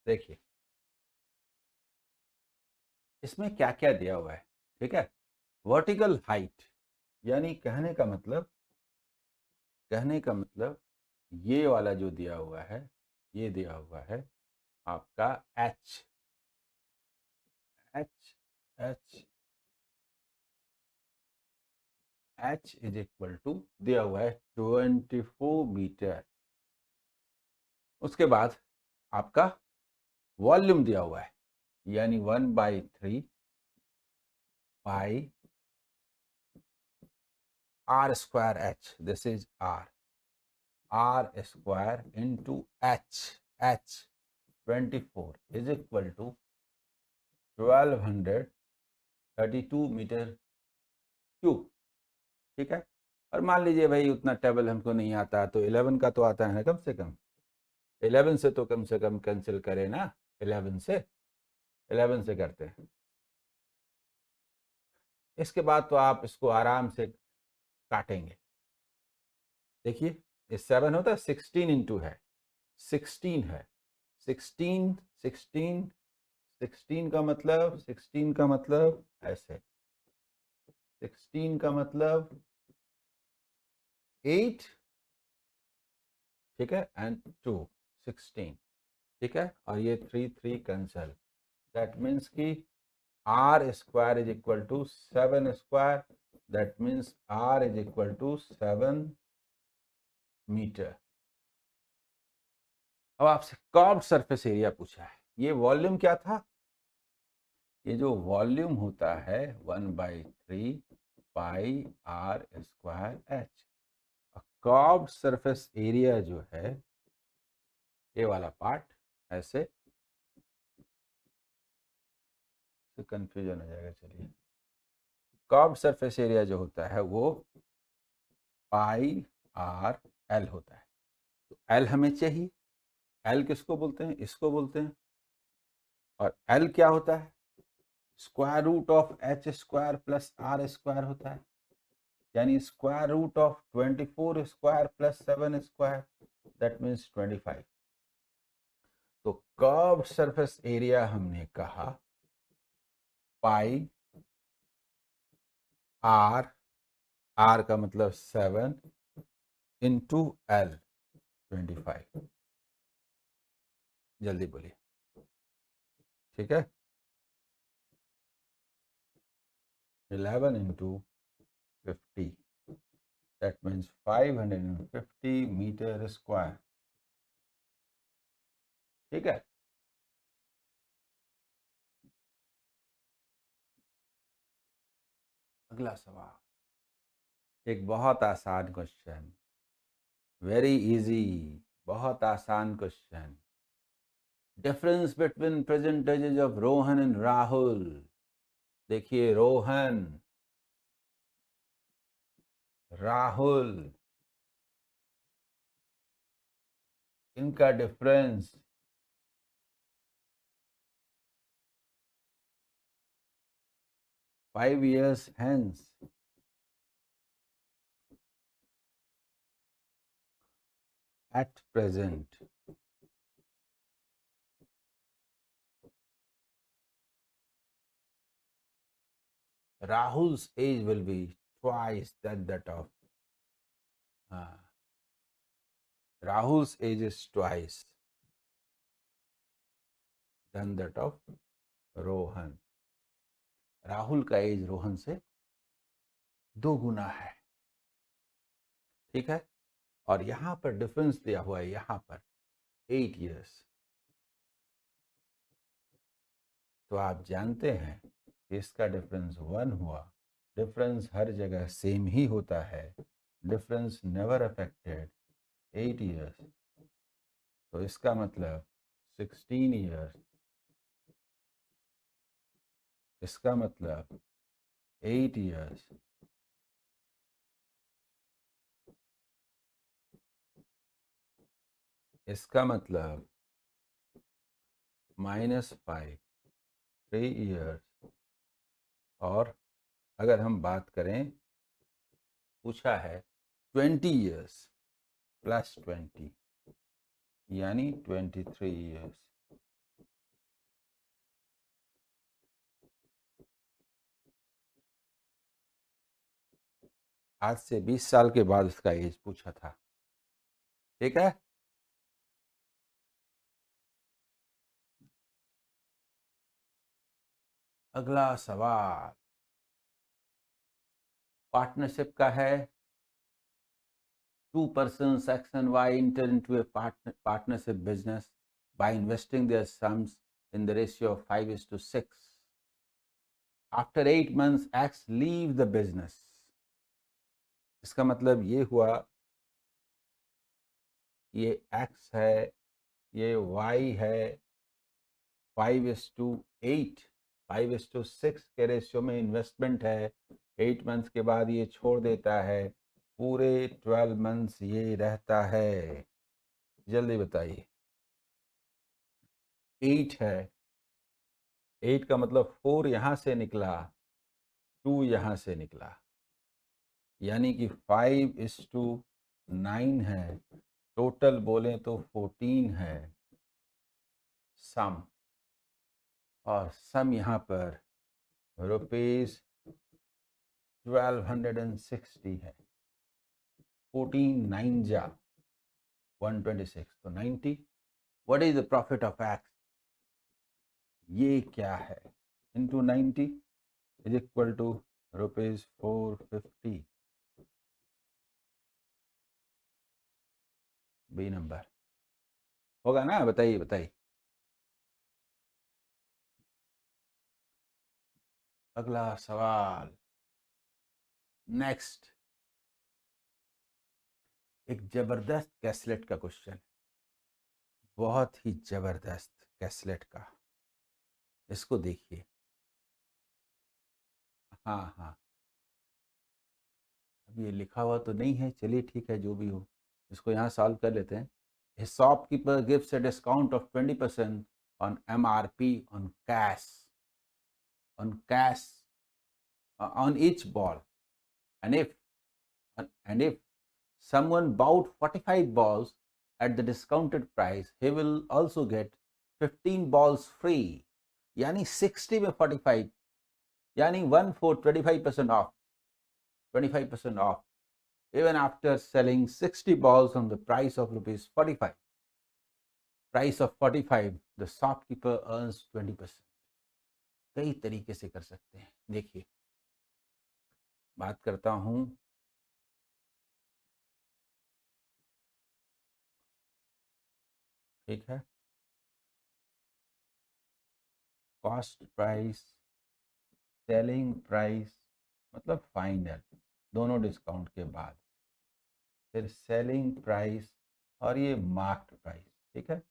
देखिए इसमें क्या क्या दिया हुआ है, ठीक है। वर्टिकल हाइट, यानी कहने का मतलब ये वाला जो दिया हुआ है, ये दिया हुआ है आपका H H H H is equal to दिया हुआ है 24 मीटर। उसके बाद आपका वॉल्यूम दिया हुआ है, यानी 1/3 pi r square h, this is r square into h 24 is equal to 1232 metre cube, ठीक है। और मान लीजिए भाई उतना टेबल हमको नहीं आता, तो 11 का तो आता है ना, कम से कम 11 से कम कैंसिल करें ना, 11 से करते हैं। इसके बाद तो आप इसको आराम से काटेंगे। देखिए ये 7 होता है, 16 इंटू है, 16 है, 16 16 16 का मतलब ऐसे, 16 का मतलब 8, ठीक है, एंड 2 16, ठीक है। और ये 3 कैंसल, दैट मीन्स कि R square is equal to 7 square, that means R is equal to 7 metre. अब आपसे कर्व्ड सरफेस एरिया पूछा है, ये वॉल्यूम क्या था? ये जो वॉल्यूम होता है 1/3 pi r square h. Curved surface area जो है, ये वाला पार्ट ऐसे, तो कंफ्यूजन हो जाएगा। चलिए, कर्व्ड सरफेस एरिया जो होता है वो पाई आर एल होता है। तो एल हमें चाहिए, एल किसको बोलते हैं? इसको बोलते हैं। और एल क्या होता है? Square root of H square plus R square होता है, यानी square root of 24 square plus 7 square, that means 25। तो कर्व सरफेस एरिया हमने कहा पाई आर, आर का मतलब 7 इंटू एल 25। जल्दी बोलिए, ठीक है। 11 into 50, that means 550 metre square, ठीक है। अगला सवाल एक बहुत आसान क्वेश्चन, वेरी इजी, बहुत आसान question. Difference between percentages of Rohan and Rahul. देखिए रोहन, राहुल, इनका difference 5 years hence, at present, Rahul's age will be twice that of हाँ, Rahul's age is twice than that of Rohan. Rahul का एज रोहन से 2 गुना है, ठीक है। और यहां पर डिफरेंस दिया हुआ है, यहां पर 8 years। तो आप जानते हैं कि इसका डिफरेंस 1 हुआ। डिफरेंस हर जगह सेम ही होता है, डिफरेंस नेवर अफेक्टेड 8 years। तो इसका मतलब 16 years, इसका मतलब 8 years, इसका मतलब -5 3 years। और अगर हम बात करें, पूछा है 20 years प्लस 20 यानी 23 years। आज से 20 साल के बाद उसका एज पूछा था, ठीक है। अगला सवाल पार्टनरशिप का है। 2 persons X and Y enter into a partnership business by investing their sums in the ratio of 5:6. After 8 months, X leave the business. इसका मतलब ये हुआ, ये X है, ये Y है, 5:8 5:6 के रेशियो में इन्वेस्टमेंट है। 8 मंथ्स के बाद ये छोड़ देता है, पूरे 12 मंथ्स ये रहता है। जल्दी बताइए। 8 है, 8 का मतलब 4 यहां से निकला, 2 यहां से निकला, यानी कि 5:9 है। टोटल बोले तो 14 है सम, और सम यहाँ पर रुपीज 1260 है। 14 9 जा 126, तो 90। What is the profit of X? ये क्या है, into 90 is equal to ₹450। B number होगा ना? बताइए बताइए। अगला सवाल, नेक्स्ट, एक जबरदस्त कैसलेट का क्वेश्चन, बहुत ही जबरदस्त कैसलेट का। इसको देखिए। हाँ हाँ, अब ये लिखा हुआ तो नहीं है, चलिए ठीक है, जो भी हो इसको यहाँ सॉल्व कर लेते हैं। A shopkeeper gives a discount of 20% on MRP on each ball, and if someone bought 45 balls at the discounted price, he will also get 15 balls free. यानी 60 में 45, यानी 1 for 25% off, 25% off, even after selling 60 balls on the price of ₹45. Price of 45, the shopkeeper earns 20%. कई तरीके से कर सकते हैं। देखिए, बात करता हूं, ठीक है, कॉस्ट प्राइस, सेलिंग प्राइस मतलब फाइनल, दोनों डिस्काउंट के बाद, फिर सेलिंग प्राइस और ये मार्क्ड प्राइस, ठीक है।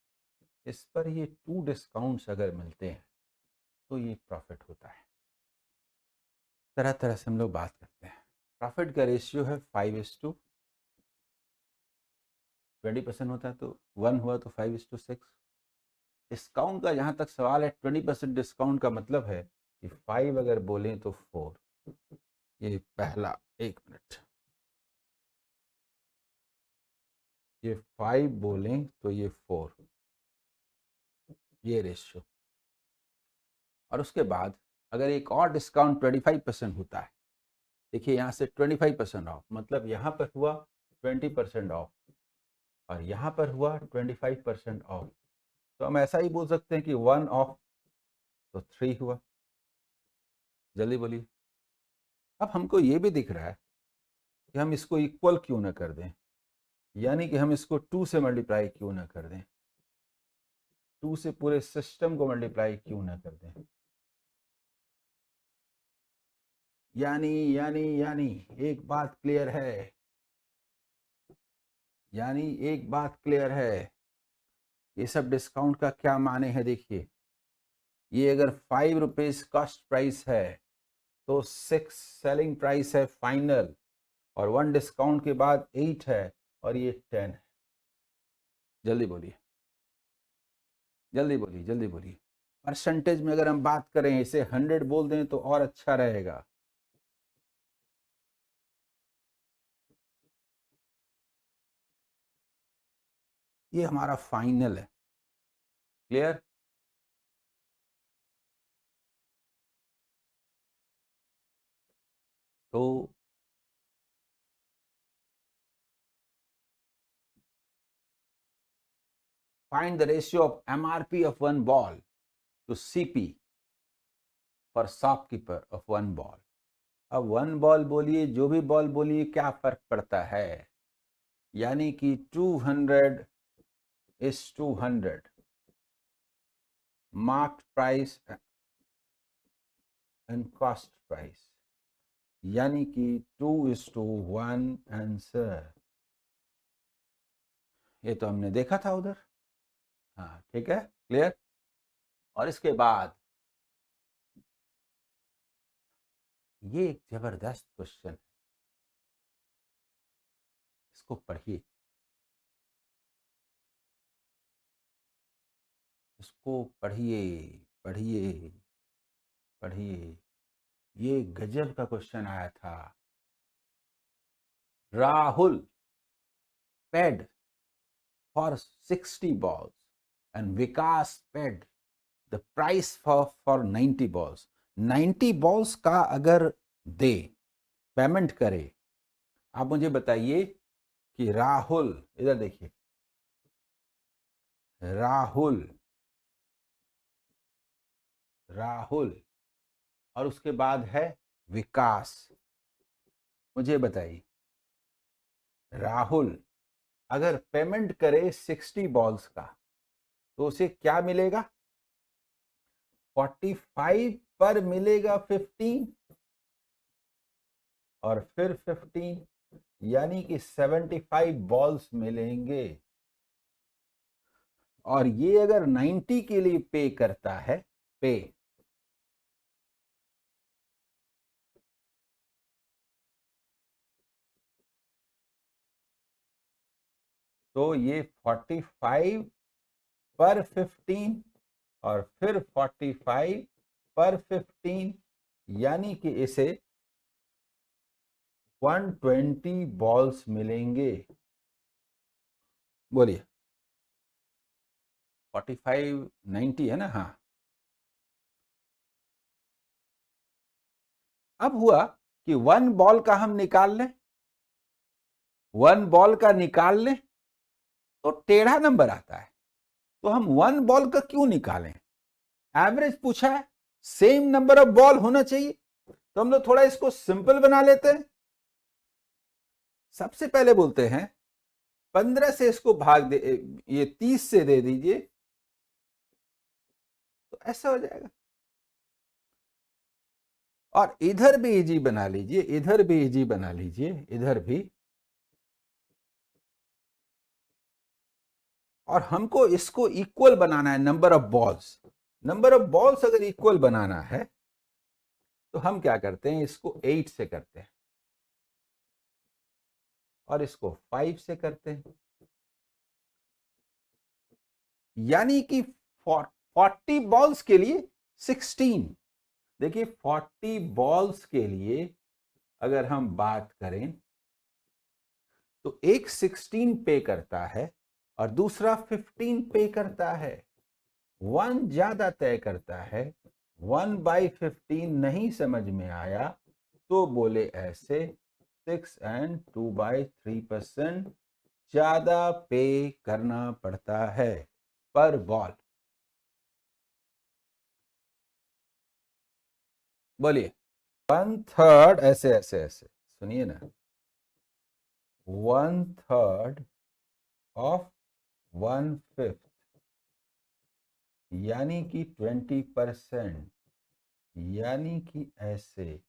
इस पर ये 2 डिस्काउंट्स अगर मिलते हैं तो ये प्रॉफिट होता है। तरह तरह से हम लोग बात करते हैं। प्रॉफिट का रेशियो है 5:20% होता है, तो 1 हुआ तो 5:6। डिस्काउंट का जहां तक सवाल है, 20% डिस्काउंट का मतलब है कि 5 अगर बोलें तो 4। ये पहला, 1 मिनट, ये 5 बोलें तो ये 4, ये रेशियो। और उसके बाद अगर एक और डिस्काउंट 25% होता है, देखिए यहाँ से 25% ऑफ, मतलब यहाँ पर हुआ 20% ऑफ, और यहां पर हुआ 25% ऑफ। तो हम ऐसा ही बोल सकते हैं कि 1 ऑफ तो 3 हुआ। जल्दी बोलिए। अब हमको ये भी दिख रहा है कि हम इसको इक्वल क्यों ना कर दें, यानी कि हम इसको 2 से मल्टीप्लाई क्यों ना कर दें, 2 से पूरे सिस्टम को मल्टीप्लाई क्यों ना कर दें। यानी एक बात क्लियर है, एक बात क्लियर है, ये सब डिस्काउंट का क्या माने है। देखिए, ये अगर 5 रुपीज कॉस्ट प्राइस है तो 6 सेलिंग प्राइस है फाइनल, और 1 डिस्काउंट के बाद 8 है, और ये 10 है। जल्दी बोलिए, जल्दी बोलिए, जल्दी बोलिए। परसेंटेज में अगर हम बात करें, इसे 100 बोल दें तो और अच्छा रहेगा। ये हमारा फाइनल है। क्लियर? तो find the ratio of MRP of one ball to CP for shopkeeper of one ball। अब 1 बॉल बोलिए, जो भी बॉल बोलिए, क्या फर्क पड़ता है, यानी कि 200 is 200 marked price and cost price, यानी कि 2:1 आंसर। ये तो हमने देखा था उधर। हाँ, ठीक है, क्लियर। और इसके बाद ये एक जबरदस्त क्वेश्चन है, इसको पढ़िए, इसको पढ़िए, पढ़िए, पढ़िए। ये गजब का क्वेश्चन आया था। Rahul paid for 60 balls and Vikas paid the price for 90 balls। 90 balls का अगर दे, पेमेंट करे, आप मुझे बताइए कि राहुल, इधर देखिए, राहुल, राहुल और उसके बाद है विकास, मुझे बताइए, राहुल अगर पेमेंट करे 60 बॉल्स का तो उसे क्या मिलेगा, 45 पर मिलेगा 15, और फिर 15, यानी कि 75 बॉल्स मिलेंगे। और ये अगर 90 के लिए पे करता है, पे, तो ये 45 पर 15 और फिर 45 पर 15, यानी कि इसे 120 बॉल्स मिलेंगे। बोलिए, 45 90 है ना। हाँ, अब हुआ कि 1 बॉल का हम निकाल लें, 1 बॉल का निकाल लें तो टेढ़ा नंबर आता है, तो हम 1 बॉल का क्यों निकालें, एवरेज पूछा है, सेम नंबर ऑफ बॉल होना चाहिए, तो हम लोग थोड़ा इसको सिंपल बना लेते हैं। सबसे पहले बोलते हैं 15 से इसको भाग दे, ये 30 से दे दीजिए, तो ऐसा हो जाएगा। और इधर भी इजी बना लीजिए, इधर भी इजी बना लीजिए, इधर भी। और हमको इसको इक्वल बनाना है, number of balls, number of balls अगर इक्वल बनाना है तो हम क्या करते हैं, इसको 8 से करते हैं और इसको 5 से करते हैं, यानी कि 40 बॉल्स के लिए 16। देखिए, 40 बॉल्स के लिए अगर हम बात करें तो एक 16 पे करता है और दूसरा 15 पे करता है, 1 ज्यादा तय करता है। 1/15 नहीं समझ में आया तो बोले ऐसे, 6.2/3% ज्यादा पे करना पड़ता है पर बॉल। बोलिए 1/3 ऐसे ऐसे ऐसे सुनिए ना, 1/3 ऑफ 1/5 यानी कि 20%, यानी कि ऐसे।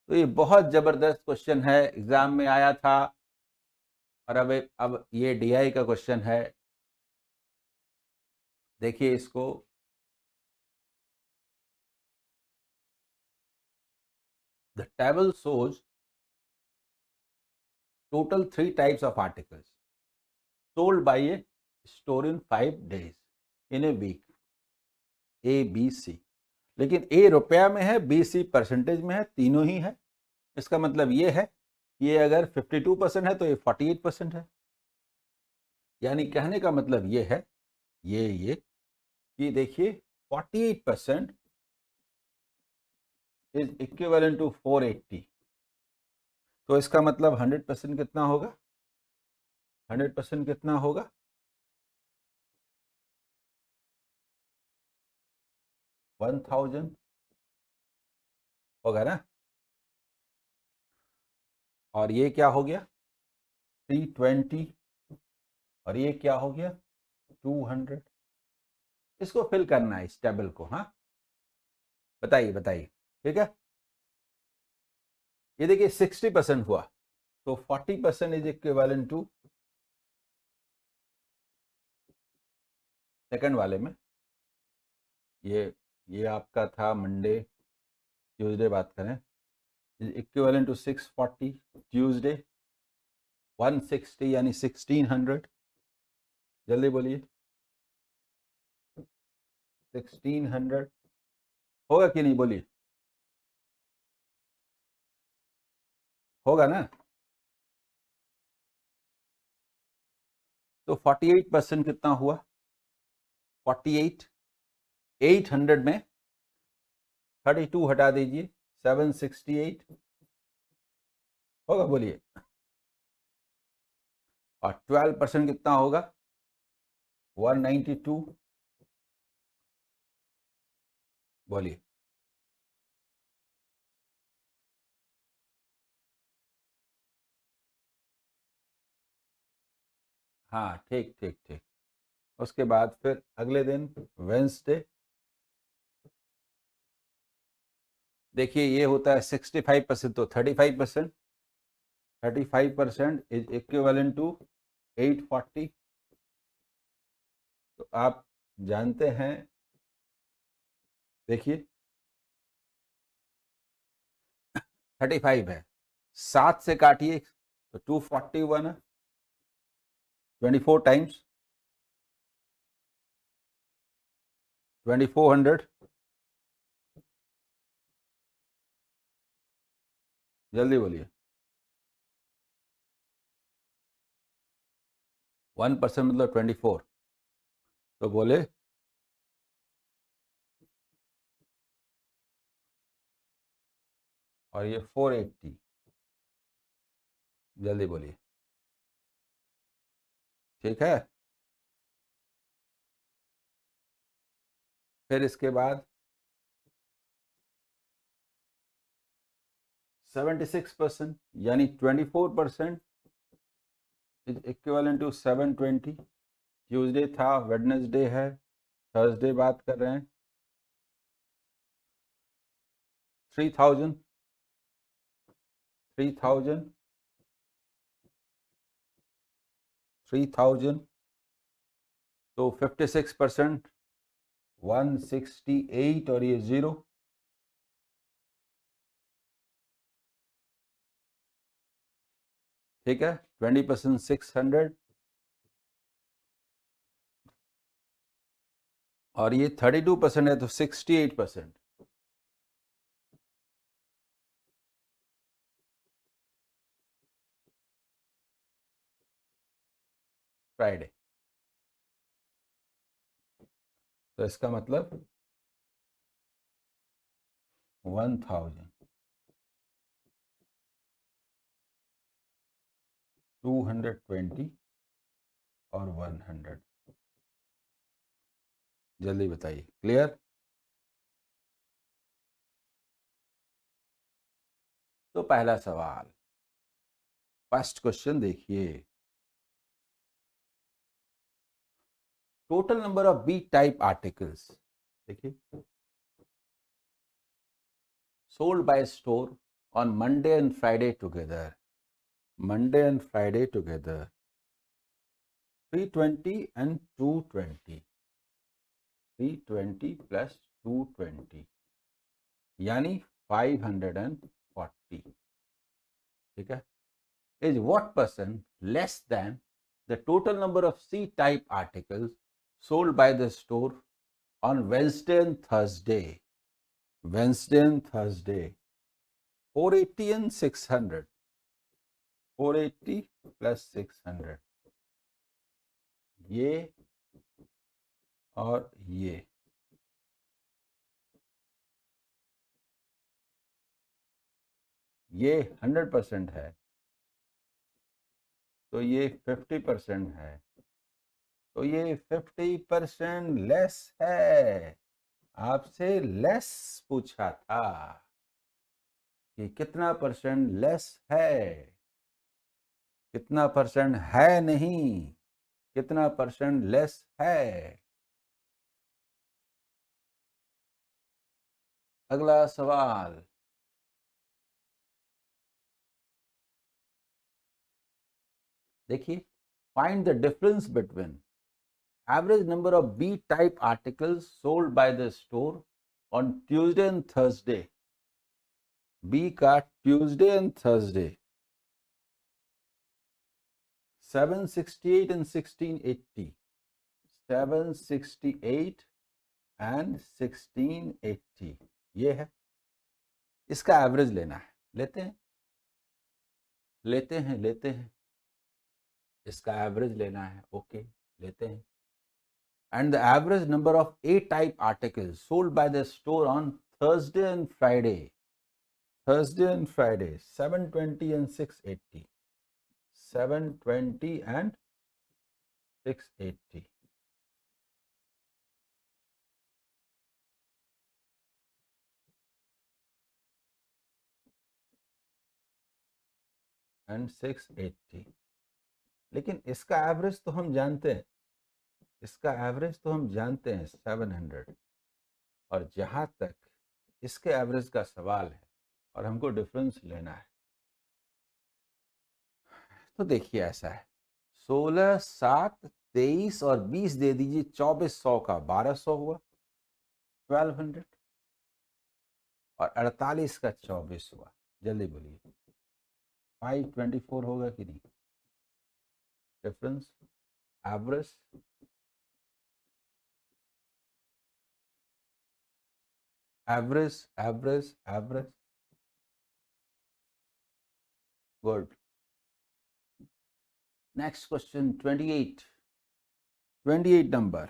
तो ये बहुत जबरदस्त क्वेश्चन है, एग्जाम में आया था। और अब ये डीआई का क्वेश्चन है, देखिए इसको। The table shows total 3 types of articles sold by a store in 5 days in a week, A B C. लेकिन ए रुपया में है, बी सी परसेंटेज में है, तीनों ही है। इसका मतलब ये है कि ये अगर 52% है तो ये 48% है। यानी कहने का मतलब ये है, ये कि देखिए 48% इज इक्विवेलेंट टू 480। तो इसका मतलब 100% कितना होगा? 100% कितना होगा? 1000 होगा ना। और ये क्या हो गया? 320। और ये क्या हो गया? 200। इसको फिल करना है इस टेबल को। हाँ बताइए बताइए, ठीक है। ये देखिए 60% हुआ, तो 40% इज इक्विवेलेंट टू, सेकंड वाले में ये आपका था मंडे, ट्यूसडे बात करें, इज इक्विवेलेंट टू 640। ट्यूसडे 160 यानी 1600। जल्दी बोलिए 1600 होगा कि नहीं? बोलिए होगा ना। तो 48% कितना हुआ? 48, 800 में 32 हटा दीजिए, 768 होगा। बोलिए। और 12% कितना होगा? 192। बोलिए। हाँ ठीक ठीक ठीक। उसके बाद फिर अगले दिन वेंसडे, देखिए ये होता है 65%, तो 35%, 35% इज इक्विवेलेंट टू 840। तो आप जानते हैं, देखिए 35 है, 7 से काटिए तो 241 है, 24 टाइम्स 2400। जल्दी बोलिए। 1% मतलब 24। तो बोले और ये 480। जल्दी बोलिए। ठीक है। फिर इसके बाद 76% यानी 24% इज इक्विवेलेंट टू 720। ट्यूसडे था, वेडनेसडे है, थर्सडे बात कर रहे हैं। 3000, 3000, 3000। तो 56% 168 और ये 0। ठीक है। 20% 600 और ये 32% है तो 68%। फ्राइडे। तो इसका मतलब 1000। 220 और 100। जल्दी बताइए, क्लियर? तो पहला सवाल, फर्स्ट क्वेश्चन देखिए, total number of B type articles, देखिए, sold by store on Monday and Friday together. Monday and Friday together. 320 and 220. 320 plus 220. यानी 540. ठीक है? Is what percent less than the total number of C-type articles sold by the store on Wednesday and Thursday? Wednesday and Thursday. 480 and 600. 480 plus 600, ये और ये ये 100% है, तो ये 50% है, तो ये 50% लेस है। आपसे लेस पूछा था कि कितना परसेंट लेस है, कितना परसेंट है नहीं, कितना परसेंट लेस है। अगला सवाल, देखिए, find the difference between average number of B type articles sold by the store on Tuesday and Thursday. B का Tuesday and Thursday 768 and 1680. 768 and 1680 ये है, इसका एवरेज लेना है। लेते हैं लेते हैं, इसका एवरेज लेना है। ओके, लेते हैं। And the average number of A type articles sold by the store on Thursday and Friday. Thursday and Friday, 720 and 680. 720 and 680. And 680. लेकिन इसका एवरेज तो हम जानते हैं, इसका एवरेज तो हम जानते हैं 700, और जहां तक इसके एवरेज का सवाल है और हमको डिफरेंस लेना है, तो देखिए ऐसा है, 16, 7, 23 और 20 दे दीजिए, 2400 का 1200 हुआ, 1200, और 48 का 24 हुआ। जल्दी बोलिए, 524 होगा कि नहीं? Difference, average, average, average, average. Good. Next question 28, 28 number,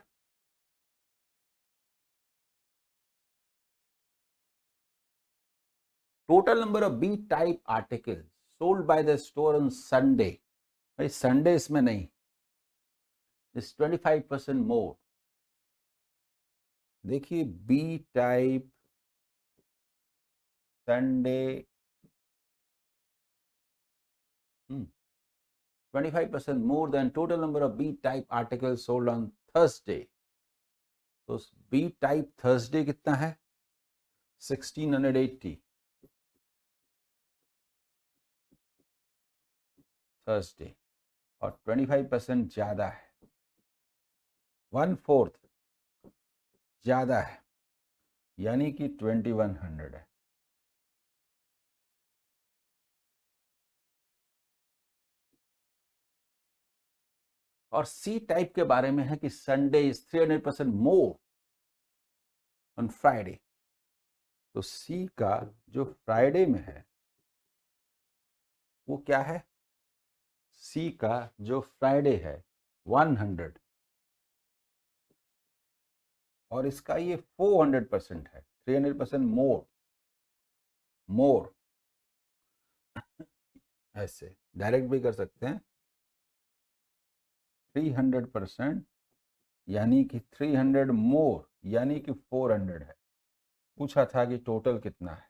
total number of B type article sold by the store on Sunday. भाई संडे इसमें नहीं, इस 25% मोर। देखिए, B type Sunday 25% more than total number of B type articles sold on Thursday. तो B type Thursday कितना है? 1680 Thursday, और 25% ज्यादा है, 1/4 ज्यादा है, यानी कि 2100 है। और सी टाइप के बारे में है कि Sunday is 300% more on Friday. तो सी का जो फ्राइडे में है वो क्या है? सी का जो फ्राइडे है 100, और इसका ये 400% है, 300% मोर। मोर ऐसे डायरेक्ट भी कर सकते हैं, 300%, यानी कि 300 मोर, यानी कि 400 है। पूछा था कि टोटल कितना है।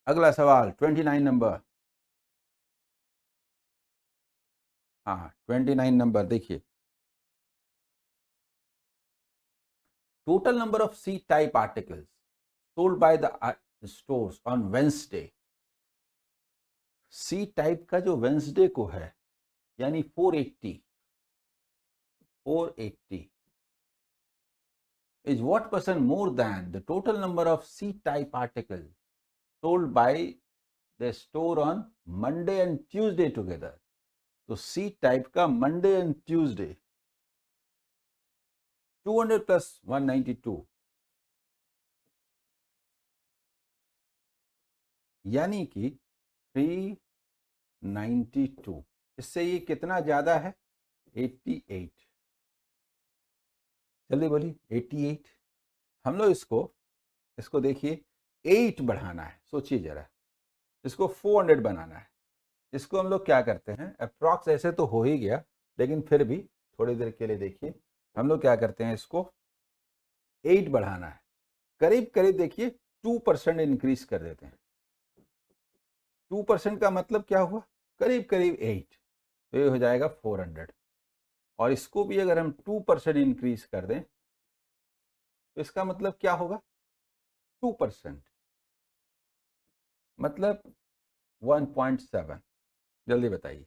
अगला सवाल 29 नंबर। हाँ 29 नंबर देखिए, total number of C type articles sold by the stores on Wednesday. C type का जो वेंसडे को है, यानी 480 is what percent more than the total number of C type articles sold by the store on Monday and Tuesday together। तो C type का Monday and Tuesday 200 plus 192, यानी कि 392। इससे ये कितना ज्यादा है? 88। जल्दी बोली 88। हम लोग इसको देखिए 8 बढ़ाना है। सोचिए जरा, इसको 400 बनाना है। इसको हम लोग क्या करते हैं, अप्रॉक्स ऐसे तो हो ही गया, लेकिन फिर भी थोड़ी देर के लिए देखिए, हम लोग क्या करते हैं, इसको 8 बढ़ाना है। करीब करीब देखिए 2% इंक्रीज कर देते हैं। 2% का मतलब क्या हुआ? करीब करीब 8, तो ये हो जाएगा 400। और इसको भी अगर हम 2% इंक्रीज कर दें तो इसका मतलब क्या होगा? 2% मतलब 1.7। जल्दी बताइए।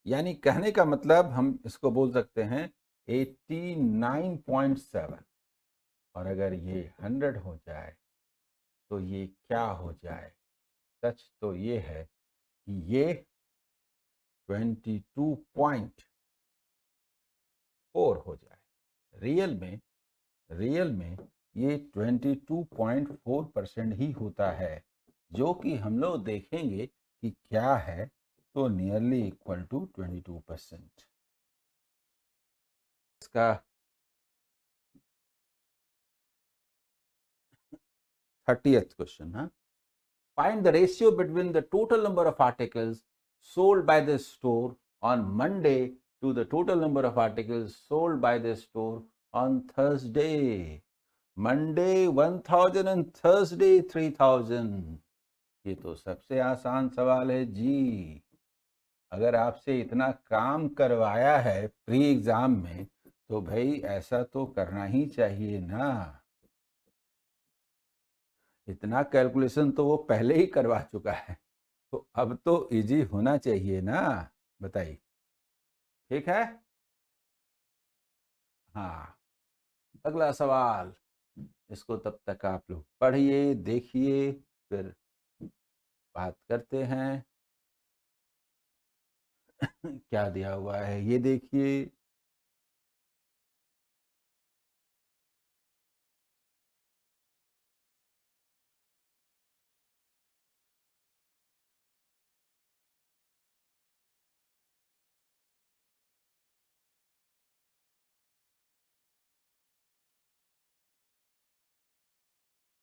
यानी कहने का मतलब हम इसको बोल सकते हैं 89.7। और अगर ये 100 हो जाए तो ये क्या हो जाए? सच तो ये है कि ये 22.4 हो जाए। रियल में ये 22.4% ही होता है, जो कि हम लोग देखेंगे कि क्या है, तो नियरली इक्वल टू 22%। इसका 30th क्वेश्चन। हाँ, find the ratio between the total number of articles sold by the store on Monday to the total number of articles sold by the store on Thursday। Monday 1000 and Thursday 3000। ये तो सबसे आसान सवाल है जी। अगर आपसे इतना काम करवाया है प्री एग्जाम में, तो भाई ऐसा तो करना ही चाहिए ना। इतना कैलकुलेशन तो वो पहले ही करवा चुका है, तो अब तो इजी होना चाहिए ना। बताइए, ठीक है? हाँ, अगला सवाल। इसको तब तक आप लोग पढ़िए, देखिए, फिर बात करते हैं। क्या दिया हुआ है ये देखिए।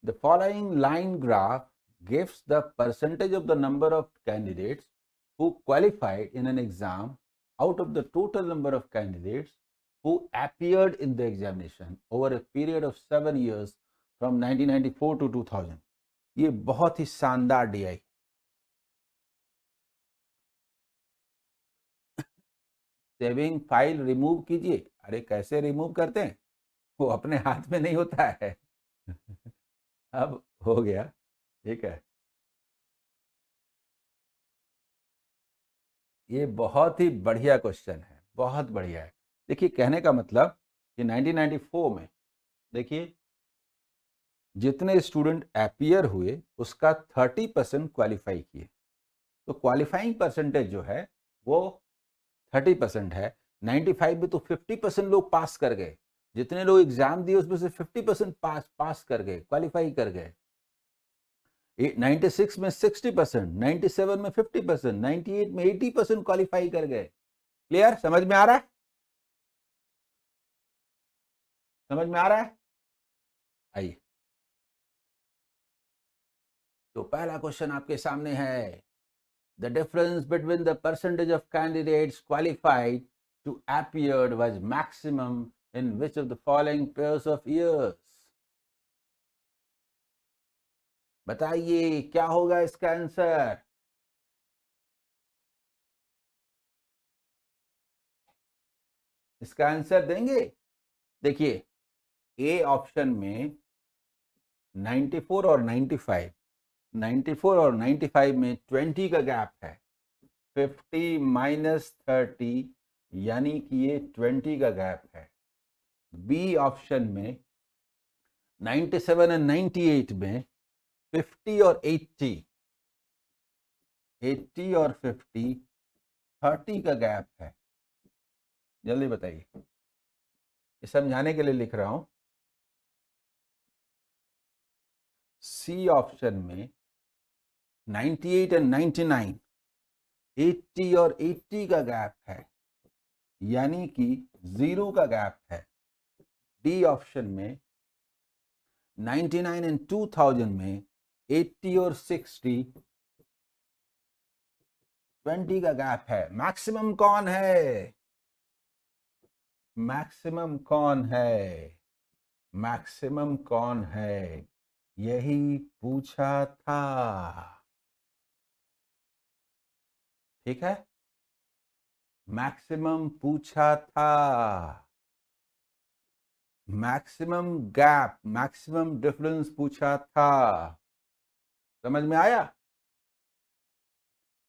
The following line graph gives the percentage of the number of candidates who qualified in an exam out of the total number of candidates who appeared in the examination over a period of 7 years from 1994 to 2000। ये बहुत ही शानदार DI. Saving file remove कीजिए। अरे कैसे remove करते हैं, वो अपने हाथ में नहीं होता है। अब हो गया, ठीक है। ये बहुत ही बढ़िया क्वेश्चन है, बहुत बढ़िया है। देखिए कहने का मतलब कि 1994 में देखिए जितने स्टूडेंट अपीयर हुए उसका 30% क्वालिफाई किए। तो क्वालिफाइंग परसेंटेज जो है वो 30% है। 95 में तो 50% लोग पास कर गए। जितने लोग एग्जाम दिए उसमें से 50% पास कर गए, क्वालिफाई कर गए। 96 में 60%, 97 में 50%, 98 में 80% क्वालिफाई कर गए। क्लियर? समझ में आ रहा है? समझ में आ रहा है? आइए, तो पहला क्वेश्चन आपके सामने है, the difference between the percentage of candidates qualified to appear was maximum in which of the following pairs of years. बताइए क्या होगा इसका आंसर। इसका आंसर देंगे। देखिए, ए ऑप्शन में 94 और 95, 94 और 95 में 20 का गैप है, 50 माइनस 30 यानी कि ये 20 का गैप है। बी ऑप्शन में 97 और 98 में 50 और 80, 80 और 50, 30 का गैप है। जल्दी बताइए, ये समझाने के लिए लिख रहा हूं। सी ऑप्शन में 98 और 99, 80 और 80 का गैप है, यानी कि 0 का गैप है। डी ऑप्शन में 99 एंड 2000 में 80 और 60, 20 का गैप है। मैक्सिमम कौन है? मैक्सिमम कौन है? मैक्सिमम कौन है, यही पूछा था। ठीक है, मैक्सिमम पूछा था। मैक्सिमम गैप, मैक्सिमम डिफरेंस पूछा था। समझ में आया?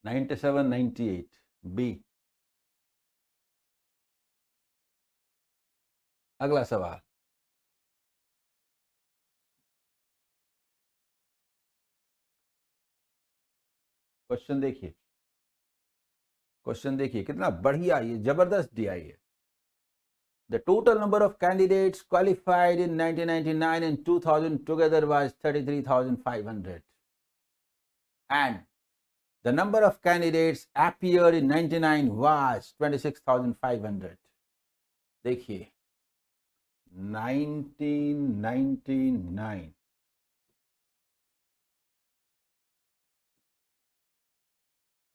97, 98 बी। अगला सवाल, क्वेश्चन देखिए, क्वेश्चन देखिए कितना बढ़िया, ये जबरदस्त दिया है। The total number of candidates qualified in 1999 and 2000 together was 33,500. And the number of candidates appeared in 99 was 26,500. देखिए, 1999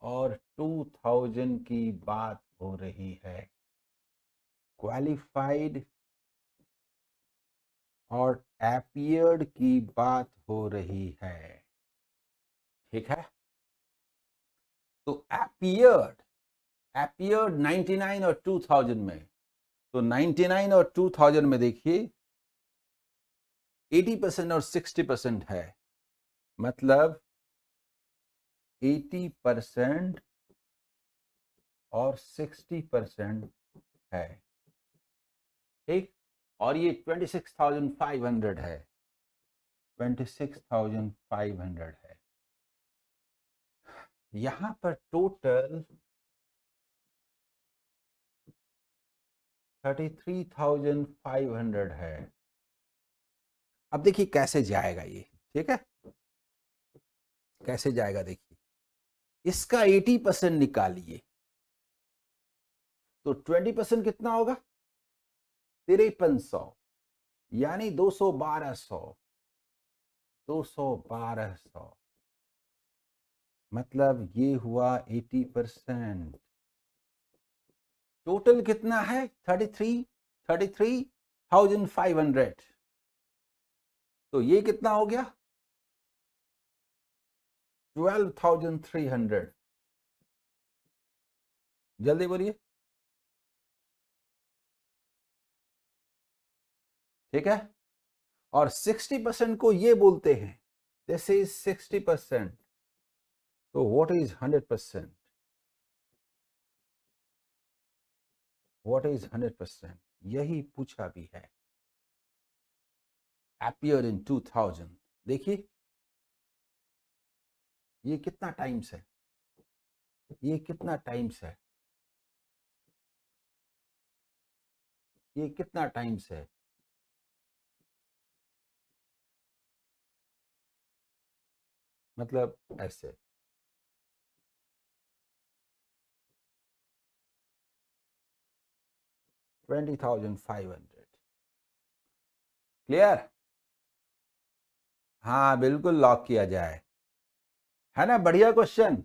और 2000 की बात हो रही है। क्वालिफाइड और appeared की बात हो रही है। ठीक है, तो appeared 99 और 2000 में, तो 99 और 2000 में देखिए 80% और 60% है, मतलब 80% और 60% है। ठीक, और ये 26,500 है, 26,500 है। यहां पर टोटल 33,500 है। अब देखिए कैसे जाएगा ये। ठीक है, कैसे जाएगा देखिए, इसका 80% निकालिए, तो 20% कितना होगा? 5300, यानी 21200, 21200, मतलब ये हुआ 80%। टोटल कितना है? 33,500। तो ये कितना हो गया? 12,300। जल्दी बोलिए। ठीक है, और 60% को ये बोलते हैं, दिस इज 60%। तो व्हाट इज 100%? What is 100%? यही पूछा भी है। appeared in 2000, देखिए ये कितना टाइम्स है, ये कितना टाइम्स है, ये कितना टाइम्स है? मतलब ऐसे। $20,500। क्लियर? हाँ बिल्कुल लॉक किया जाए, है ना? बढ़िया क्वेश्चन।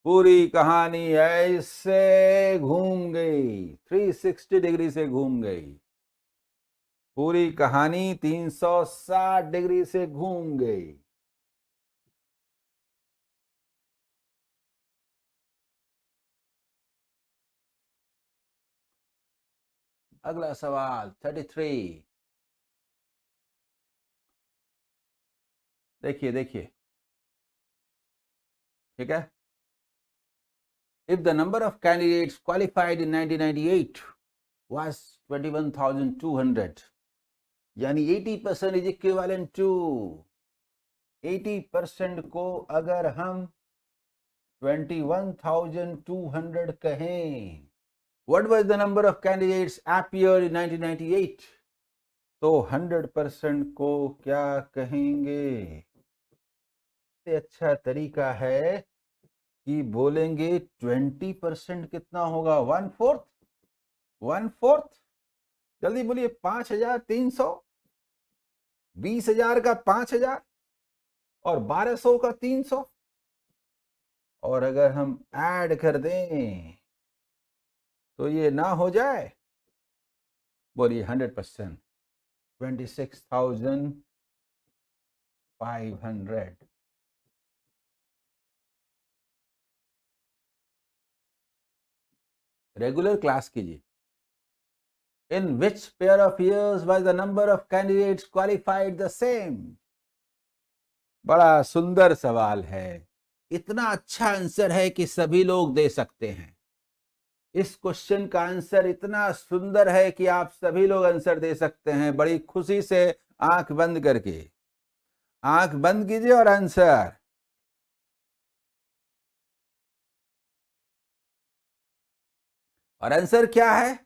पूरी कहानी ऐसे घूम गई, 360 डिग्री से घूम गई। पूरी कहानी 360 डिग्री से घूम गई। अगला सवाल 33। देखिए देखिए, ठीक है। If the number of candidates qualified in 1998 was 21,200, यानी 80% इज इक्विवेलेंट टू 80% को अगर हम 21,200 कहें, what was the number of candidates appeared in 1998? तो 100% को क्या कहेंगे? सबसे अच्छा तरीका है कि बोलेंगे 20% कितना होगा? 1/4। 1/4। जल्दी बोलिए। 5,300, 20,000 का 5,000 और 1,200 का 300, और अगर हम ऐड कर दें तो ये ना हो जाए? बोलिए 100%। 26,500। रेगुलर क्लास कीजिए। In which pair of years was the number of candidates qualified the same? बड़ा सुंदर सवाल है। इतना अच्छा आंसर है कि सभी लोग दे सकते हैं। इस क्वेश्चन का आंसर इतना सुंदर है कि आप सभी लोग आंसर दे सकते हैं। बड़ी खुशी से आंख बंद करके, आंख बंद कीजिए और आंसर। और आंसर क्या है?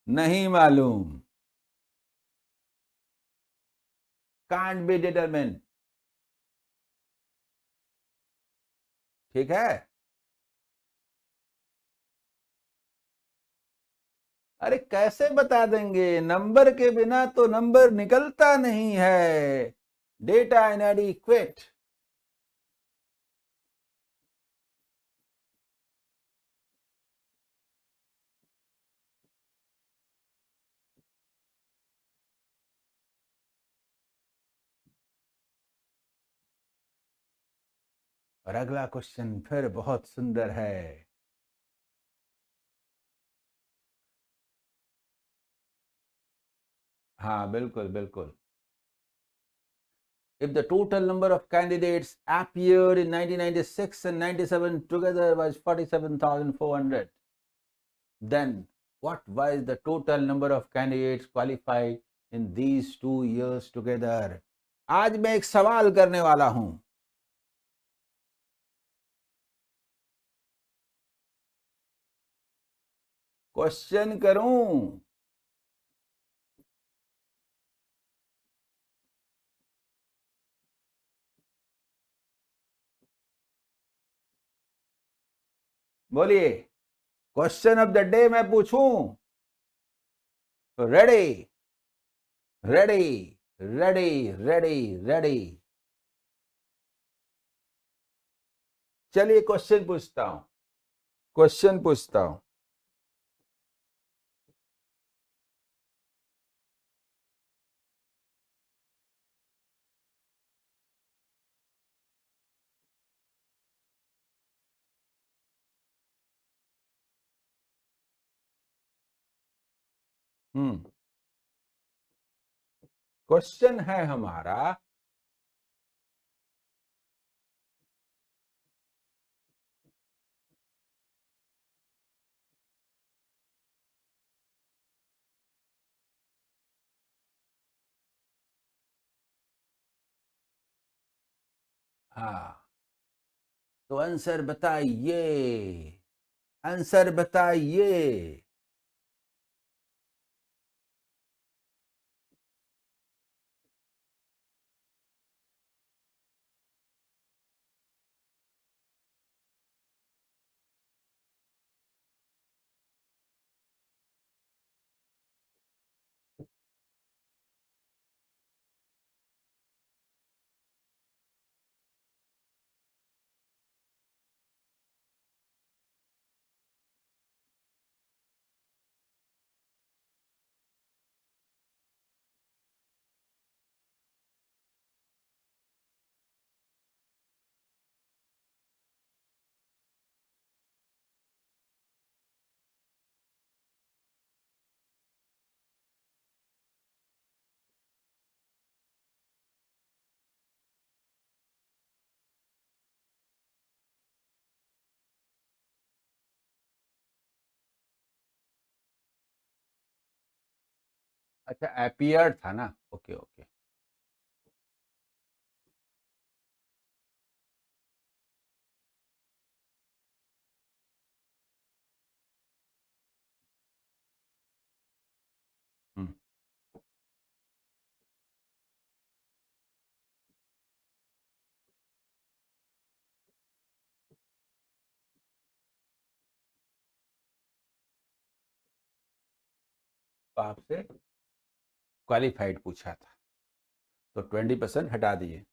नहीं मालूम। Can't be determine. ठीक है। अरे कैसे बता देंगे? नंबर के बिना तो नंबर निकलता नहीं है। डेटा इनएडिक्वेट। और अगला क्वेश्चन फिर बहुत सुंदर है। हाँ बिल्कुल बिल्कुल। If the total number of candidates appeared in 1996 and 97 together was 47,400, then what was the total number of candidates qualified in these 2 years together? आज मैं एक सवाल करने वाला हूं। क्वेश्चन करूं? बोलिए। क्वेश्चन ऑफ द डे मैं पूछूं? Ready ready ready ready ready. चलिए क्वेश्चन पूछता हूं। क्वेश्चन पूछता हूं। क्वेश्चन है हमारा, हाँ तो आंसर बताइए। आंसर बताइए। अच्छा अपीयर्ड था ना, ओके ओके। हम्म, तो आपसे क्वालिफाइड पूछा था, तो 20% हटा दिए।